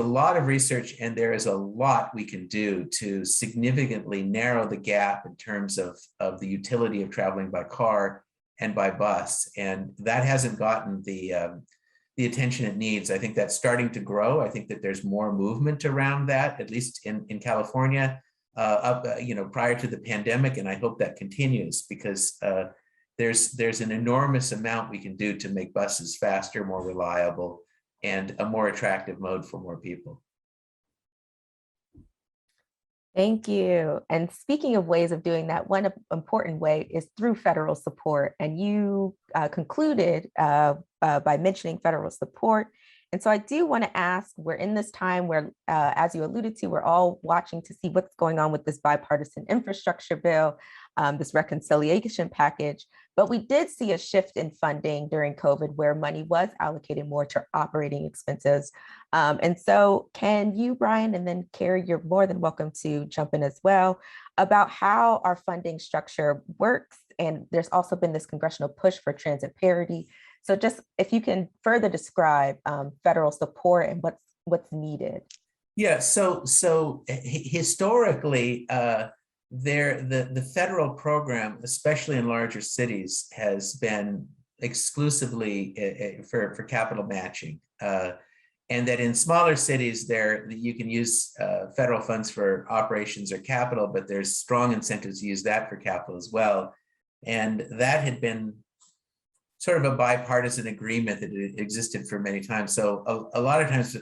lot of research, and there is a lot we can do to significantly narrow the gap in terms of the utility of traveling by car and by bus. And that hasn't gotten the attention it needs. I think that's starting to grow. I think that there's more movement around that, at least in California, prior to the pandemic. And I hope that continues, because there's an enormous amount we can do to make buses faster, more reliable, and a more attractive mode for more people. Thank you. And speaking of ways of doing that, one important way is through federal support. And you concluded by mentioning federal support And so I do want to ask, we're in this time where, as you alluded to, we're all watching to see what's going on with this bipartisan infrastructure bill, this reconciliation package. But we did see a shift in funding during COVID where money was allocated more to operating expenses. And so can you, Brian, and then Carrie, you're more than welcome to jump in as well, about how our funding structure works. And there's also been this congressional push for transit parity. So just if you can further describe federal support and what's needed. Yeah, so historically, the federal program, especially in larger cities, has been exclusively for capital matching. And that in smaller cities, you can use federal funds for operations or capital, but there's strong incentives to use that for capital as well. And that had been sort of a bipartisan agreement that existed for many times. So a lot of times,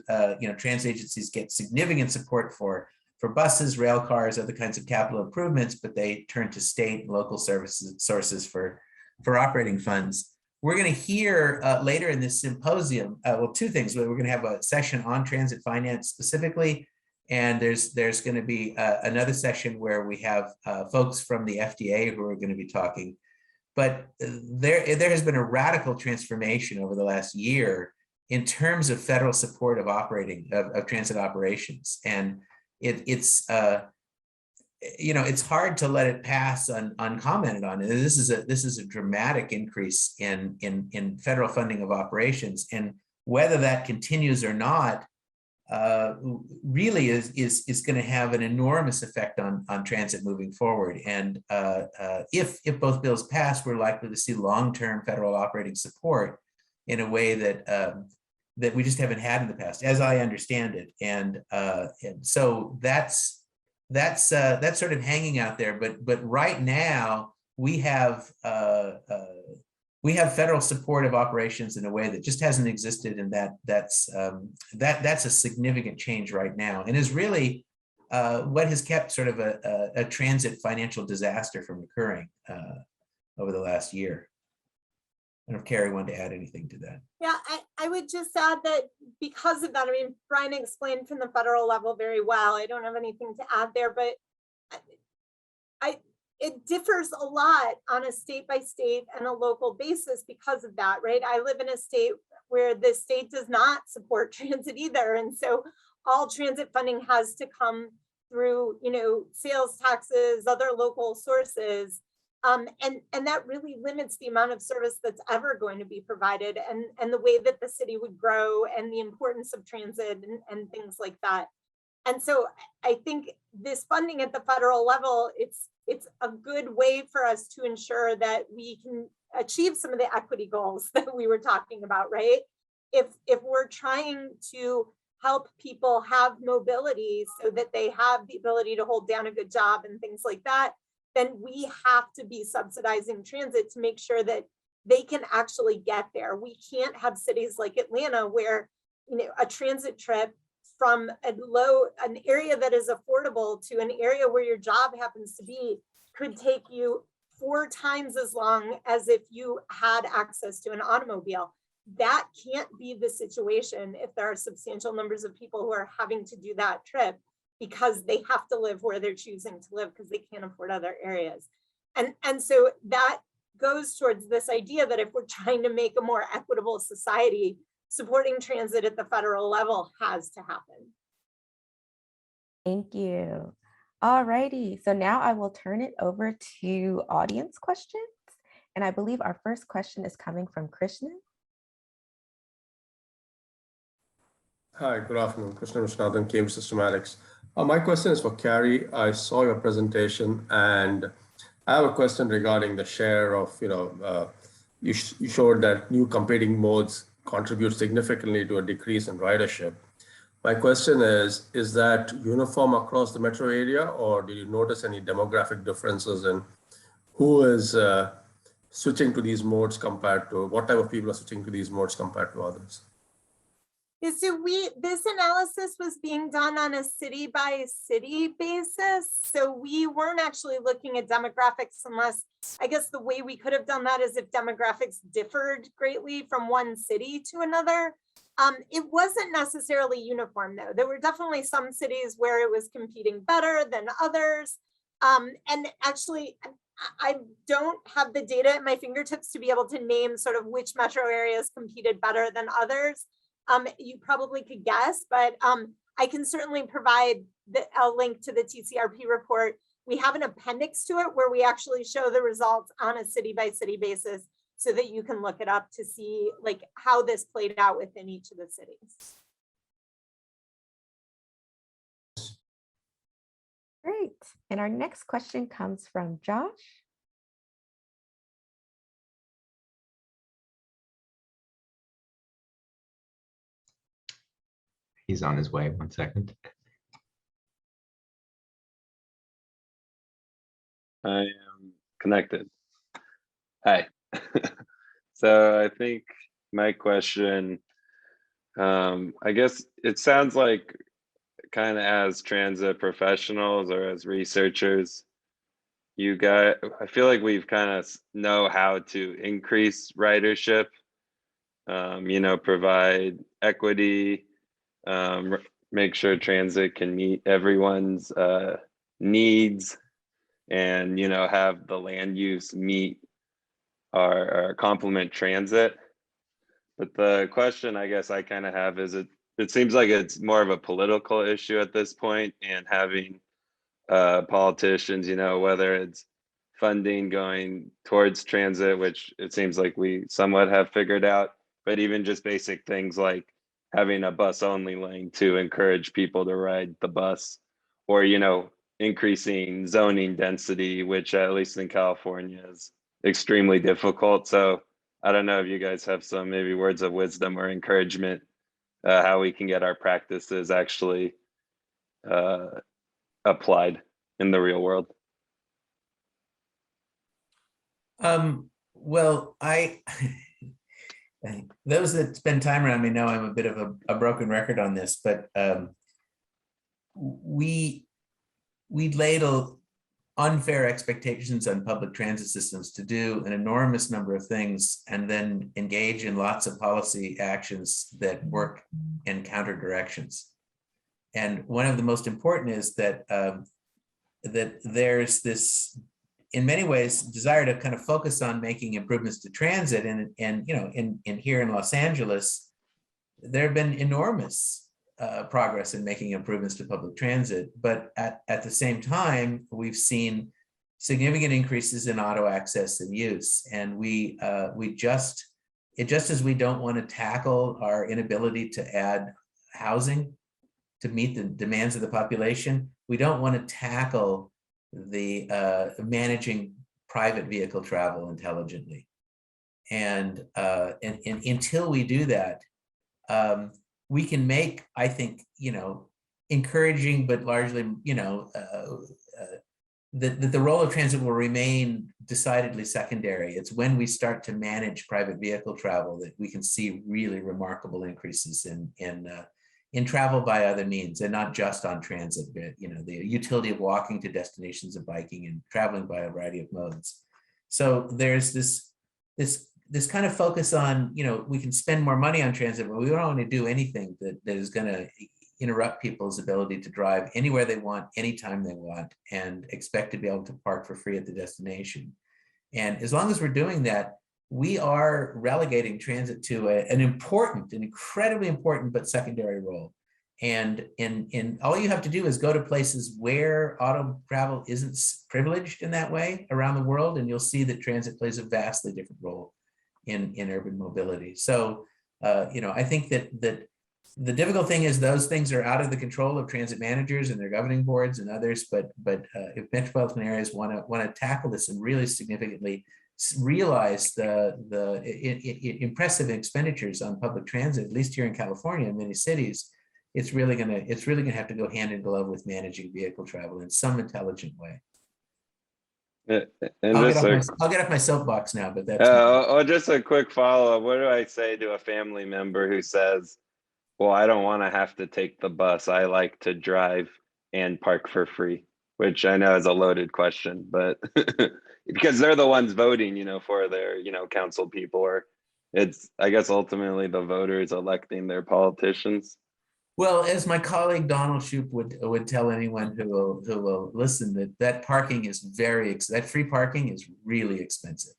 transit agencies get significant support for buses, rail cars, other kinds of capital improvements, but they turn to state and local sources for operating funds. We're going to hear later in this symposium, two things. We're going to have a session on transit finance specifically, and there's going to be another session where we have folks from the FDA who are going to be talking. But there has been a radical transformation over the last year in terms of federal support of transit operations, and it's hard to let it pass uncommented on. This is a dramatic increase in federal funding of operations, and whether that continues or not really is going to have an enormous effect on transit moving forward. And if both bills pass, we're likely to see long-term federal operating support in a way that we just haven't had in the past, as I understand it. And so that's sort of hanging out there. But right now we have federal support of operations in a way that just hasn't existed, and that's a significant change right now, and is really what has kept sort of a transit financial disaster from occurring over the last year. I don't know if Carrie wanted to add anything to that. Yeah, I would just add that because of that, I mean, Brian explained from the federal level very well. I don't have anything to add there, but it differs a lot on a state by state and a local basis because of that, right? I live in a state where the state does not support transit either. And so all transit funding has to come through, sales taxes, other local sources. And that really limits the amount of service that's ever going to be provided, and the way that the city would grow, and the importance of transit and things like that. And so I think this funding at the federal level, it's a good way for us to ensure that we can achieve some of the equity goals that we were talking about, right? If we're trying to help people have mobility so that they have the ability to hold down a good job and things like that, then we have to be subsidizing transit to make sure that they can actually get there. We can't have cities like Atlanta where a transit trip from an area that is affordable to an area where your job happens to be could take you 4 times as long as if you had access to an automobile. That can't be the situation if there are substantial numbers of people who are having to do that trip because they have to live where they're choosing to live because they can't afford other areas. And so that goes towards this idea that if we're trying to make a more equitable society, supporting transit at the federal level has to happen. Thank you. All righty. So now I will turn it over to audience questions. And I believe our first question is coming from Krishnan. Hi, good afternoon. Krishnan Viswanathan, Cambridge Systematics. My question is for Carrie. I saw your presentation, and I have a question regarding the share of, you showed that new competing modes contribute significantly to a decrease in ridership. My question is that uniform across the metro area, or do you notice any demographic differences in who is switching to these modes compared to, what type of people are switching to these modes compared to others? Yeah, so this analysis was being done on a city by city basis. So we weren't actually looking at demographics unless, I guess the way we could have done that is if demographics differed greatly from one city to another. It wasn't necessarily uniform though. There were definitely some cities where it was competing better than others. And actually, I don't have the data at my fingertips to be able to name sort of which metro areas competed better than others. You probably could guess, but I can certainly provide a link to the TCRP report. We have an appendix to it where we actually show the results on a city by city basis so that you can look it up to see like how this played out within each of the cities. Great. And our next question comes from Josh. He's on his way. 1 second. I am connected. Hi. So I think my question, I guess it sounds like kind of as transit professionals or as researchers, I feel like we've kind of know how to increase ridership, provide equity, make sure transit can meet everyone's needs, and have the land use meet our complement transit. But the question I guess I kind of have is it seems like it's more of a political issue at this point, and having politicians, whether it's funding going towards transit, which it seems like we somewhat have figured out, but even just basic things like having a bus only lane to encourage people to ride the bus, or increasing zoning density, which at least in California is extremely difficult. So I don't know if you guys have some maybe words of wisdom or encouragement, how we can get our practices actually applied in the real world. Well, those that spend time around me know I'm a bit of a broken record on this, but we ladle unfair expectations on public transit systems to do an enormous number of things and then engage in lots of policy actions that work in counter directions. And one of the most important is that that there's this, in many ways, desire to kind of focus on making improvements to transit. And in here in Los Angeles, there have been enormous progress in making improvements to public transit, but at the same time, we've seen significant increases in auto access and use. And just as we don't want to tackle our inability to add housing to meet the demands of the population, we don't want to tackle the managing private vehicle travel intelligently. And until we do that, we can make, I think, encouraging, but largely, that the role of transit will remain decidedly secondary. It's when we start to manage private vehicle travel that we can see really remarkable increases in travel by other means, and not just on transit, but the utility of walking to destinations of biking and traveling by a variety of modes. So there's this kind of focus on, we can spend more money on transit, but we don't want to do anything that is going to interrupt people's ability to drive anywhere they want, anytime they want, and expect to be able to park for free at the destination. And as long as we're doing that, we are relegating transit to an incredibly important, but secondary role. And all you have to do is go to places where auto travel isn't privileged in that way around the world, and you'll see that transit plays a vastly different role in urban mobility. So, I think that the difficult thing is those things are out of the control of transit managers and their governing boards and others. But if metropolitan areas want to tackle this and really significantly realize the impressive expenditures on public transit, at least here in California, in many cities, it's really gonna have to go hand in glove with managing vehicle travel in some intelligent way. And I'll get off my soapbox now, but that's just a quick follow-up. What do I say to a family member who says, well, I don't want to have to take the bus, I like to drive and park for free? Which I know is a loaded question, but because they're the ones voting, for their, council people or it's, I guess, ultimately the voters electing their politicians. Well, as my colleague Donald Shoup would tell anyone who will listen, that parking is that free parking is really expensive,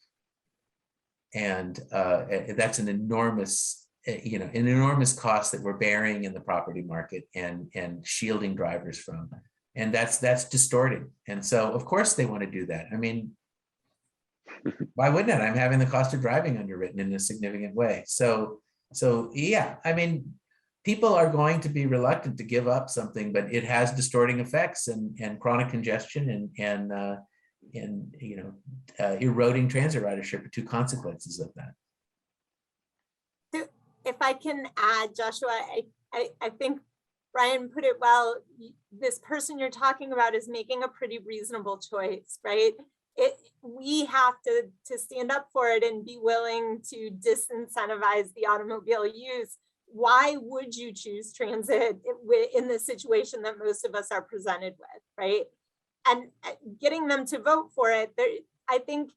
and that's an enormous cost that we're bearing in the property market and shielding drivers from, and that's distorting. And so of course they want to do that. I mean, why wouldn't it? I'm having the cost of driving underwritten in a significant way. So yeah, I mean, people are going to be reluctant to give up something, but it has distorting effects and chronic congestion and eroding transit ridership are two consequences of that. So if I can add, Joshua, I think Brian put it well. This person you're talking about is making a pretty reasonable choice, right? We have to stand up for it and be willing to disincentivize the automobile use. Why would you choose transit in the situation that most of us are presented with, right? And getting them to vote for it, I think,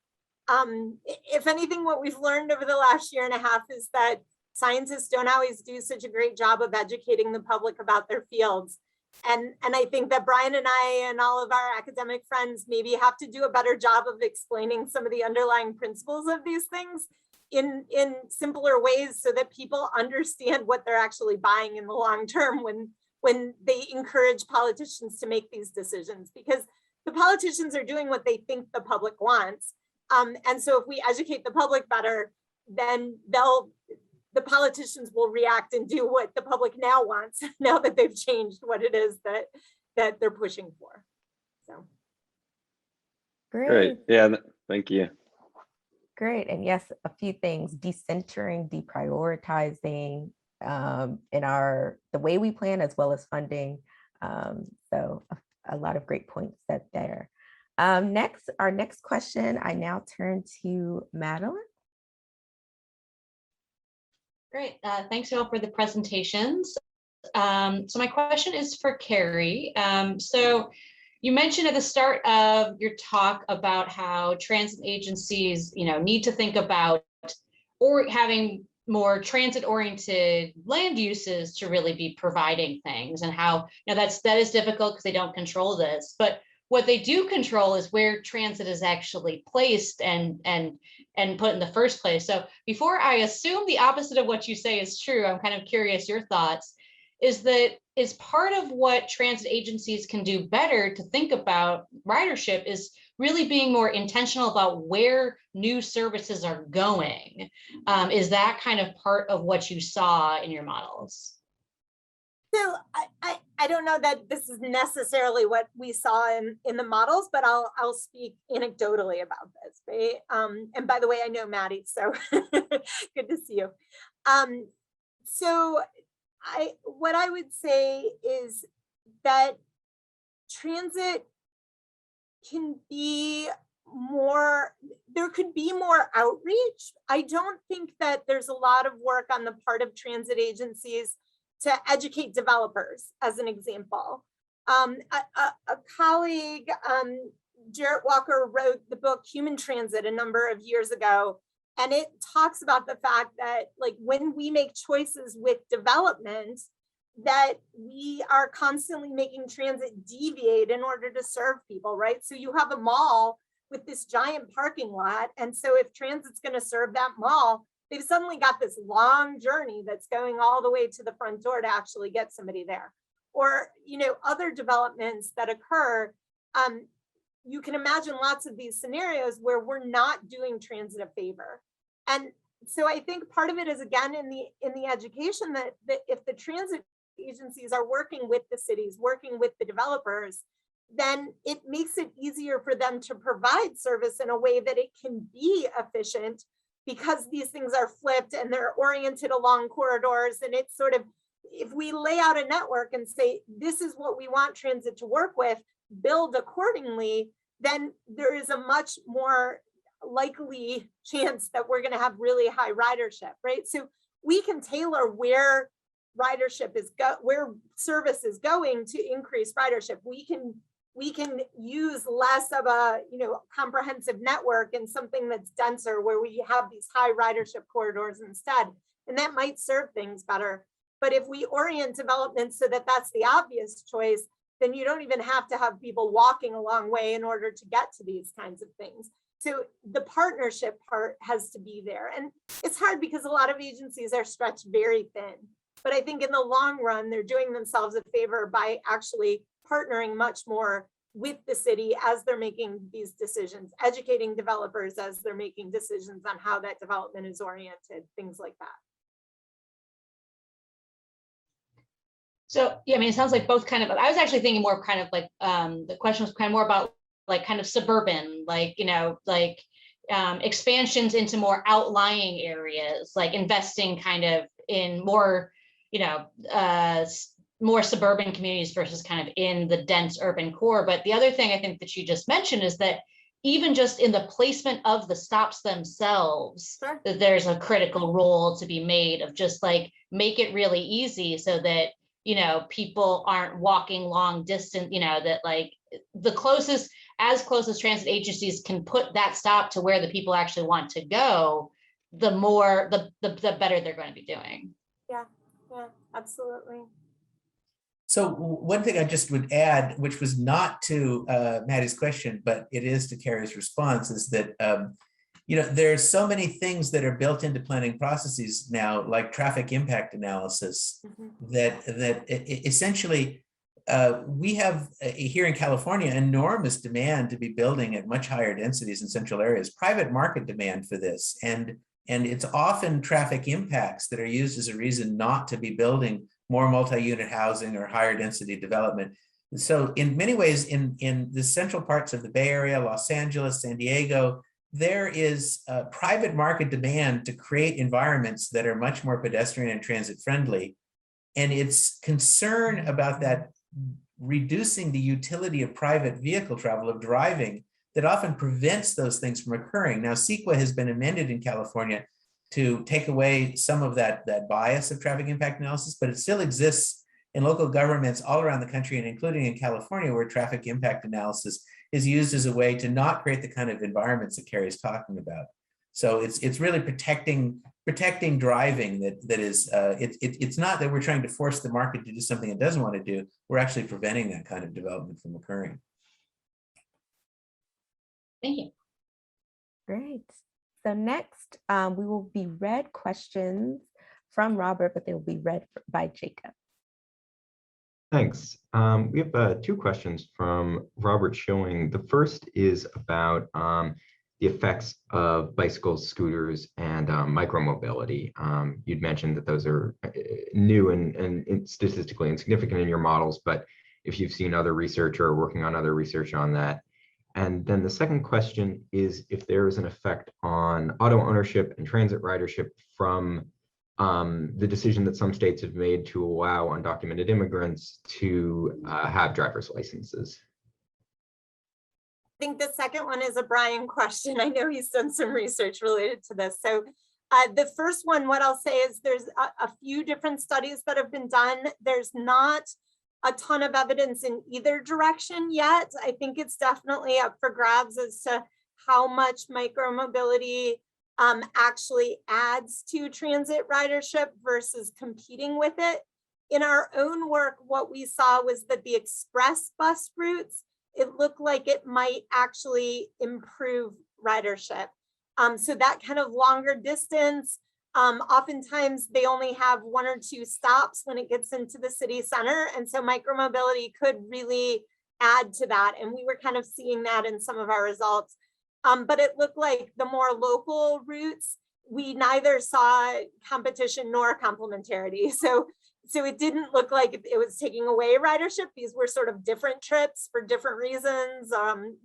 if anything, what we've learned over the last year and a half is that scientists don't always do such a great job of educating the public about their fields. And I think that Brian and I and all of our academic friends maybe have to do a better job of explaining some of the underlying principles of these things in simpler ways so that people understand what they're actually buying in the long term when they encourage politicians to make these decisions, because the politicians are doing what they think the public wants. And so if we educate the public better, then the politicians will react and do what the public now wants, now that they've changed what it is that they're pushing for. So. Great. Yeah, thank you. Great. And yes, a few things: decentering, deprioritizing in the way we plan, as well as funding. So a lot of great points said there. Our next question, I now turn to Madeline. Great. Thanks all for the presentations. So my question is for Carrie. So you mentioned at the start of your talk about how transit agencies, need to think about or having more transit-oriented land uses to really be providing things, and how that is difficult because they don't control this. But what they do control is where transit is actually placed and put in the first place. So before I assume the opposite of what you say is true, I'm kind of curious your thoughts. Is part of what transit agencies can do better to think about ridership is really being more intentional about where new services are going. Is that kind of part of what you saw in your models? So I don't know that this is necessarily what we saw in the models, but I'll speak anecdotally about this, right? And by the way, I know Maddie, so good to see you. So what I would say is that transit can be more, there could be more outreach. I don't think that there's a lot of work on the part of transit agencies to educate developers, as an example. A colleague, Jarrett Walker, wrote the book Human Transit a number of years ago, and it talks about the fact that, like, when we make choices with development, that we are constantly making transit deviate in order to serve people, right? So you have a mall with this giant parking lot, and so if transit's going to serve that mall, they've suddenly got this long journey that's going all the way to the front door to actually get somebody there. Or, other developments that occur, you can imagine lots of these scenarios where we're not doing transit a favor. And so I think part of it is, again, in the education that if the transit agencies are working with the cities, working with the developers, then it makes it easier for them to provide service in a way that it can be efficient, because these things are flipped and they're oriented along corridors. And it's sort of, if we lay out a network and say, this is what we want transit to work with, build accordingly, then there is a much more likely chance that we're going to have really high ridership, right? So we can tailor where ridership is where service is going to increase ridership. We can we can use less of a, comprehensive network and something that's denser where we have these high ridership corridors instead. And that might serve things better. But if we orient development so that that's the obvious choice, then you don't even have to have people walking a long way in order to get to these kinds of things. So the partnership part has to be there. And it's hard because a lot of agencies are stretched very thin. But I think in the long run, they're doing themselves a favor by actually partnering much more with the city as they're making these decisions, educating developers as they're making decisions on how that development is oriented, things like that. So, yeah, I mean, it sounds like both kind of, I was actually thinking more kind of like, the question was kind of more about like kind of suburban, like, expansions into more outlying areas, like investing kind of in more, more suburban communities versus kind of in the dense urban core. But the other thing I think that you just mentioned is that even just in the placement of the stops themselves, Sure. that there's a critical role to be made of just like, make it really easy so that, people aren't walking long distance, that like the closest, as close as transit agencies can put that stop to where the people actually want to go, the more, the better they're going to be doing. Yeah, absolutely. So one thing I just would add, which was not to Maddie's question, but it is to Carrie's response, is that there's so many things that are built into planning processes now, like traffic impact analysis, that essentially we have here in California enormous demand to be building at much higher densities in central areas, private market demand for this, and it's often traffic impacts that are used as a reason not to be building more multi-unit housing or higher density development. So in many ways, in the central parts of the Bay Area, Los Angeles, San Diego, there is private market demand to create environments that are much more pedestrian and transit friendly. And it's concern about that reducing the utility of private vehicle travel, of driving, that often prevents those things from occurring. Now, CEQA has been amended in California to take away some of that bias of traffic impact analysis, but it still exists in local governments all around the country, and including in California, where traffic impact analysis is used as a way to not create the kind of environments that Carrie is talking about. So it's really protecting driving that is, it's not that we're trying to force the market to do something it doesn't want to do. We're actually preventing that kind of development from occurring. Thank you. Great. So next, we will be read questions from Robert, but they will be read by Jacob. Thanks. We have 2 questions from Robert Schilling. The first is about the effects of bicycles, scooters, and micromobility. You'd mentioned that those are new and statistically insignificant in your models, but if you've seen other research or are working on other research on that. And then the second question is if there is an effect on auto ownership and transit ridership from the decision that some states have made to allow undocumented immigrants to have driver's licenses. I think the second one is a Brian question. I know he's done some research related to this. So the first one, what I'll say is there's a few different studies that have been done. There's not a ton of evidence in either direction yet. I think it's definitely up for grabs as to how much micromobility actually adds to transit ridership versus competing with it. In our own work, what we saw was that the express bus routes, it looked like it might actually improve ridership. So that kind of longer distance, oftentimes they only have 1 or 2 stops when it gets into the city center. And so micromobility could really add to that. And we were kind of seeing that in some of our results. But it looked like the more local routes, we neither saw competition nor complementarity. So it didn't look like it was taking away ridership. These were sort of different trips for different reasons,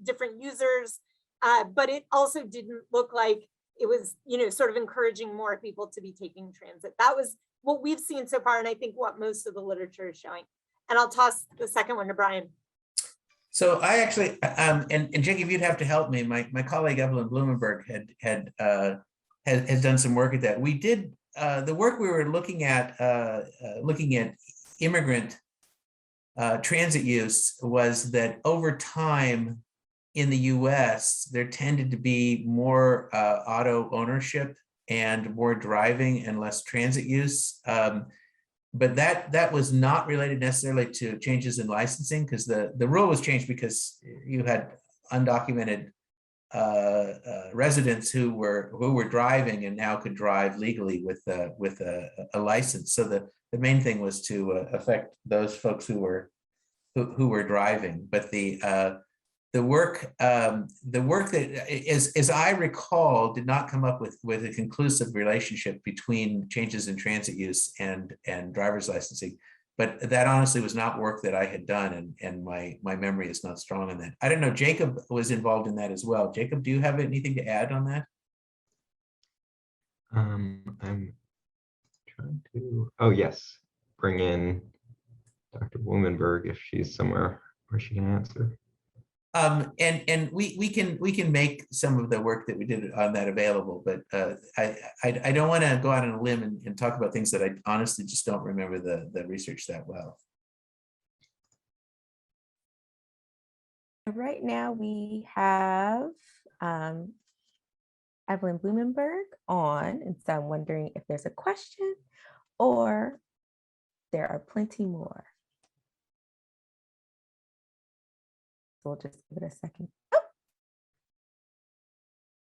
different users. But it also didn't look like it was, sort of encouraging more people to be taking transit. That was what we've seen so far, and I think what most of the literature is showing. And I'll toss the second one to Brian. So I actually, and Jacob, you'd have to help me. My colleague Evelyn Blumenberg has done some work at that. We did the work we were looking at immigrant transit use was that over time in the US, there tended to be more auto ownership and more driving and less transit use. But that was not related necessarily to changes in licensing, because the rule was changed because you had undocumented residents who were driving and now could drive legally with a license. So the main thing was to affect those folks who were driving. But the work that, as I recall, did not come up with a conclusive relationship between changes in transit use and driver's licensing. But that honestly was not work that I had done, and my memory is not strong on that. I don't know, Jacob was involved in that as well. Jacob, do you have anything to add on that? I'm trying to, oh yes, bring in Dr. Blumenberg if she's somewhere where she can answer. And we can make some of the work that we did on that available, but I don't want to go out on a limb and talk about things that I honestly just don't remember the research that well. Right now we have Evelyn Blumenberg on, and so I'm wondering if there's a question or there are plenty more. We'll just give it a second. Oh.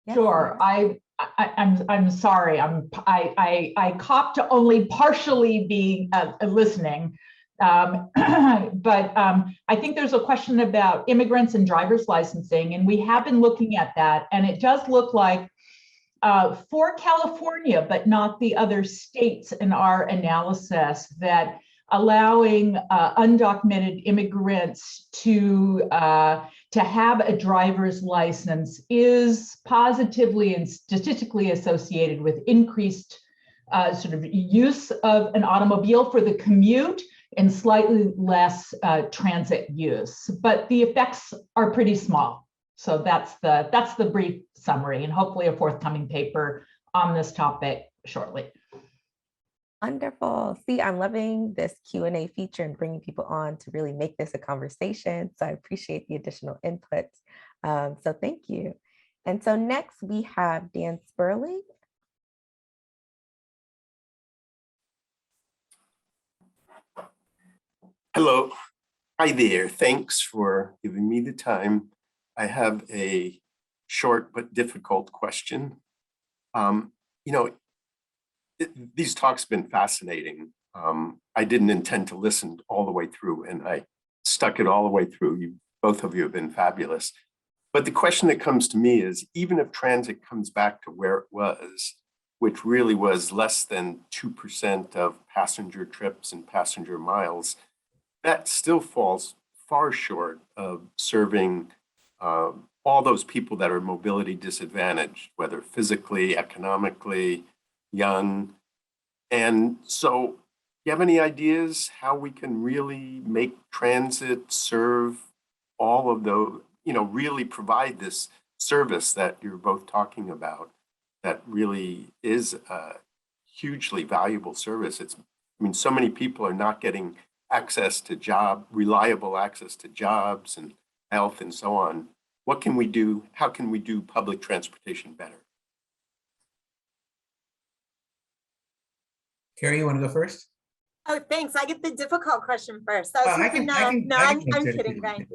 Yes, Sure. Laura. I'm sorry. I copped to only partially being listening, but I think there's a question about immigrants and driver's licensing, and we have been looking at that, and it does look like for California, but not the other states in our analysis, that allowing undocumented immigrants to have a driver's license is positively and statistically associated with increased sort of use of an automobile for the commute and slightly less transit use. But the effects are pretty small. So that's the brief summary, and hopefully a forthcoming paper on this topic shortly. Wonderful. See, I'm loving this Q&A feature and bringing people on to really make this a conversation. So I appreciate the additional input. So thank you. And so next we have Dan Sperling. Hello. Hi there. Thanks for giving me the time. I have a short but difficult question. These talks have been fascinating. I didn't intend to listen all the way through, and I stuck it all the way through. Both of you have been fabulous. But the question that comes to me is, even if transit comes back to where it was, which really was less than 2% of passenger trips and passenger miles, that still falls far short of serving all those people that are mobility disadvantaged, whether physically, economically, young. And so, do you have any ideas how we can really make transit serve all of those, really provide this service that you're both talking about, that really is a hugely valuable service? So many people are not getting access to reliable access to jobs and health and so on. What can we do? How can we do public transportation better? Carrie, you want to go first? Oh, thanks. I get the difficult question first. I I'm kidding, Brian.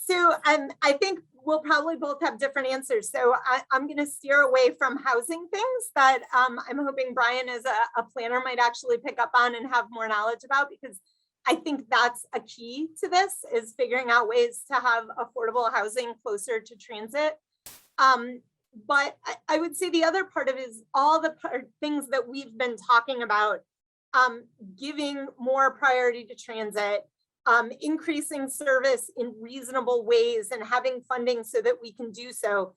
So I think we'll probably both have different answers. So I'm going to steer away from housing things that I'm hoping Brian, as a planner, might actually pick up on and have more knowledge about, because I think that's a key to this, is figuring out ways to have affordable housing closer to transit. But I would say the other part of it is all the things that we've been talking about, giving more priority to transit, increasing service in reasonable ways, and having funding so that we can do so.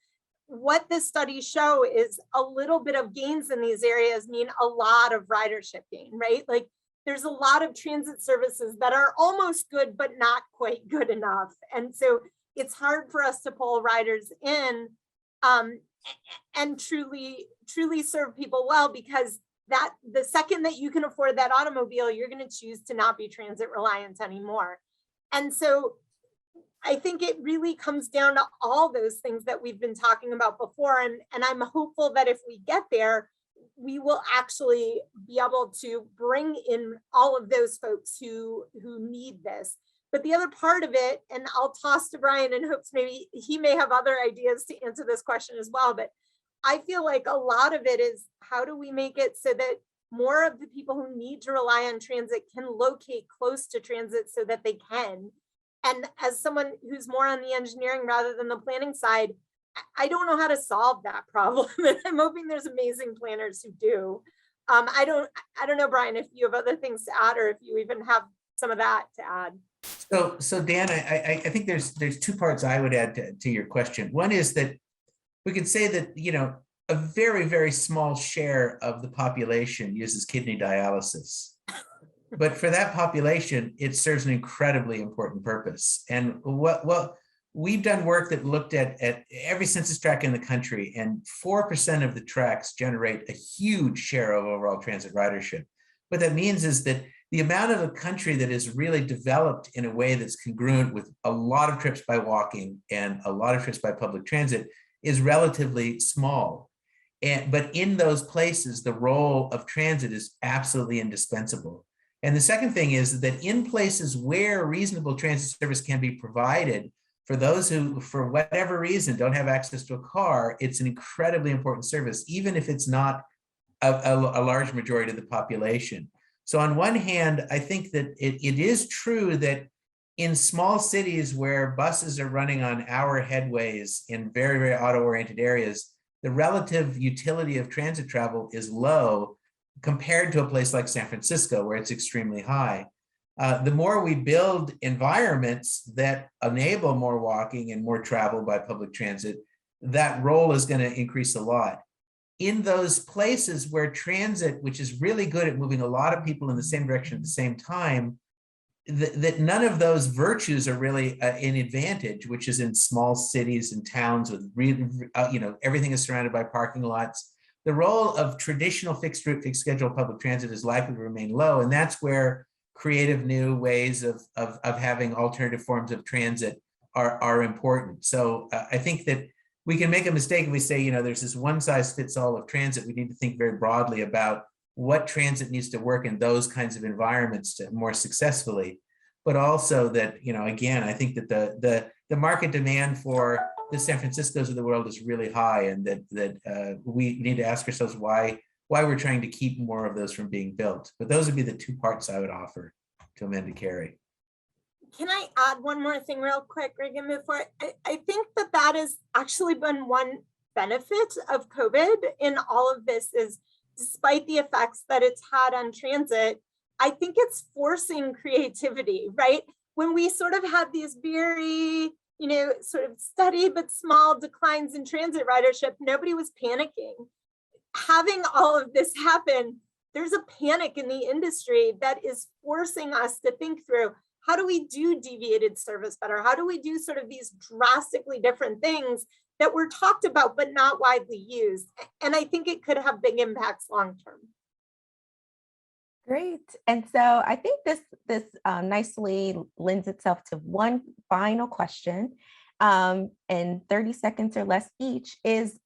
What the studies show is a little bit of gains in these areas mean a lot of ridership gain, right? Like, there's a lot of transit services that are almost good, but not quite good enough. And so it's hard for us to pull riders in and truly serve people well, because that the second that you can afford that automobile, you're going to choose to not be transit reliant anymore. And so I think it really comes down to all those things that we've been talking about before. And I'm hopeful that if we get there, we will actually be able to bring in all of those folks who need this. But the other part of it, and I'll toss to Brian in hopes maybe he may have other ideas to answer this question as well, but I feel like a lot of it is how do we make it so that more of the people who need to rely on transit can locate close to transit so that they can. And as someone who's more on the engineering rather than the planning side, I don't know how to solve that problem. And I'm hoping there's amazing planners who do. I don't know, Brian, if you have other things to add or if you even have some of that to add. So Dan, I think there's two parts I would add to your question. One is that we could say that, you know, a very, very small share of the population uses kidney dialysis. But for that population, it serves an incredibly important purpose. And we've done work that looked at every census tract in the country, and 4% of the tracts generate a huge share of overall transit ridership. What that means is that the amount of the country that is really developed in a way that's congruent with a lot of trips by walking and a lot of trips by public transit is relatively small. But in those places, the role of transit is absolutely indispensable. And the second thing is that in places where reasonable transit service can be provided for those who, for whatever reason, don't have access to a car, it's an incredibly important service, even if it's not a large majority of the population. So on one hand, I think that it is true that in small cities where buses are running on hour headways in very, very auto-oriented areas, the relative utility of transit travel is low compared to a place like San Francisco, where it's extremely high. The more we build environments that enable more walking and more travel by public transit, that role is going to increase a lot. In those places where transit, which is really good at moving a lot of people in the same direction at the same time, that none of those virtues are really an advantage, which is in small cities and towns with really, everything is surrounded by parking lots. The role of traditional fixed route, fixed schedule public transit is likely to remain low. And that's where creative new ways of having alternative forms of transit are important. So I think that we can make a mistake if we say, there's this one size fits all of transit. We need to think very broadly about what transit needs to work in those kinds of environments to more successfully, but also that, again, I think that the market demand for the San Franciscos of the world is really high, and that we need to ask ourselves why we're trying to keep more of those from being built. But those would be the two parts I would offer to Amanda Carey. Can I add one more thing real quick, Reagan, before? I think that has actually been one benefit of COVID in all of this is, despite the effects that it's had on transit, I think it's forcing creativity, right? When we sort of had these very, sort of steady but small declines in transit ridership, nobody was panicking. Having all of this happen, there's a panic in the industry that is forcing us to think through, how do we do deviated service better? How do we do sort of these drastically different things that were talked about but not widely used? And I think it could have big impacts long-term. Great. And so I think this nicely lends itself to one final question, and 30 seconds or less each is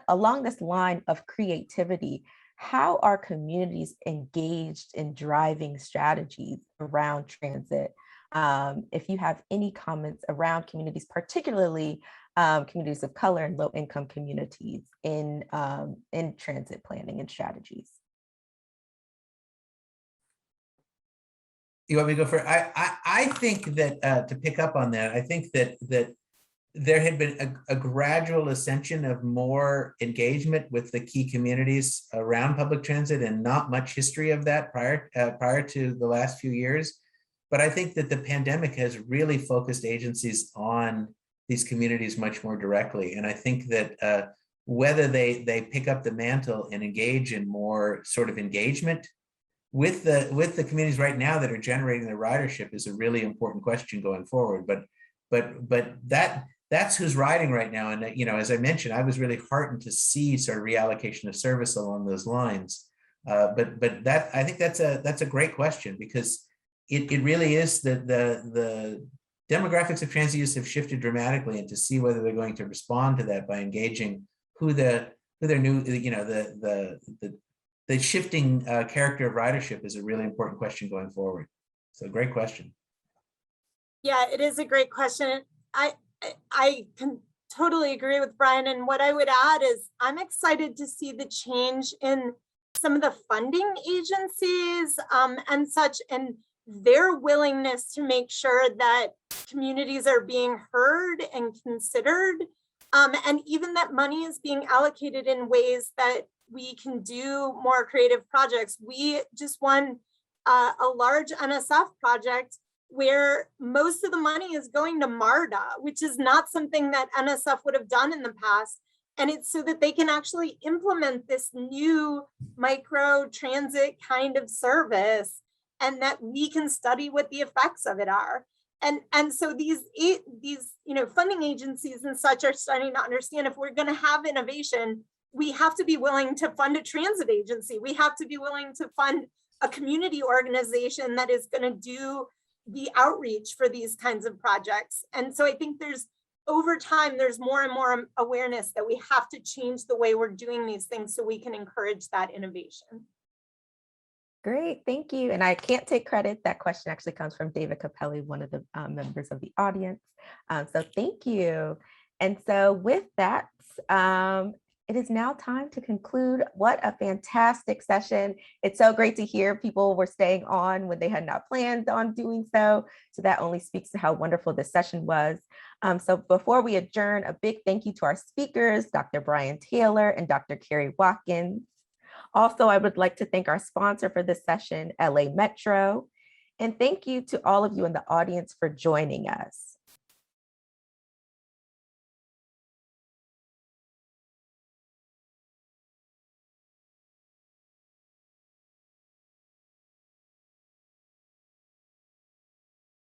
along this line of creativity. How are communities engaged in driving strategies around transit? If you have any comments around communities, particularly communities of color and low-income communities in transit planning and strategies. You want me to go for it? I think that to pick up on that, I think that there had been a gradual ascension of more engagement with the key communities around public transit, and not much history of that prior to the last few years. But I think that the pandemic has really focused agencies on these communities much more directly. And I think that whether they pick up the mantle and engage in more sort of engagement with the communities right now that are generating the ridership is a really important question going forward. But that's who's riding right now. And as I mentioned, I was really heartened to see sort of reallocation of service along those lines. But that, I think that's a great question, because it really is that the demographics of transit use have shifted dramatically, and to see whether they're going to respond to that by engaging who their new, the shifting character of ridership is a really important question going forward. So great question. Yeah, it is a great question. I can totally agree with Brian. And what I would add is I'm excited to see the change in some of the funding agencies and such, and their willingness to make sure that communities are being heard and considered, and even that money is being allocated in ways that we can do more creative projects. We just won a large NSF project where most of the money is going to MARTA, which is not something that NSF would have done in the past. And it's so that they can actually implement this new micro transit kind of service, and that we can study what the effects of it are. And so these funding agencies and such are starting to understand, if we're going to have innovation, we have to be willing to fund a transit agency. We have to be willing to fund a community organization that is going to do the outreach for these kinds of projects. And so I think over time, there's more and more awareness that we have to change the way we're doing these things so we can encourage that innovation. Great, thank you. And I can't take credit. That question actually comes from David Capelli, one of the members of the audience. So thank you. And so with that, it is now time to conclude. What a fantastic session. It's so great to hear people were staying on when they had not planned on doing so. So that only speaks to how wonderful this session was. So before we adjourn, a big thank you to our speakers, Dr. Brian Taylor and Dr. Carrie Watkins. Also, I would like to thank our sponsor for this session, LA Metro. And thank you to all of you in the audience for joining us.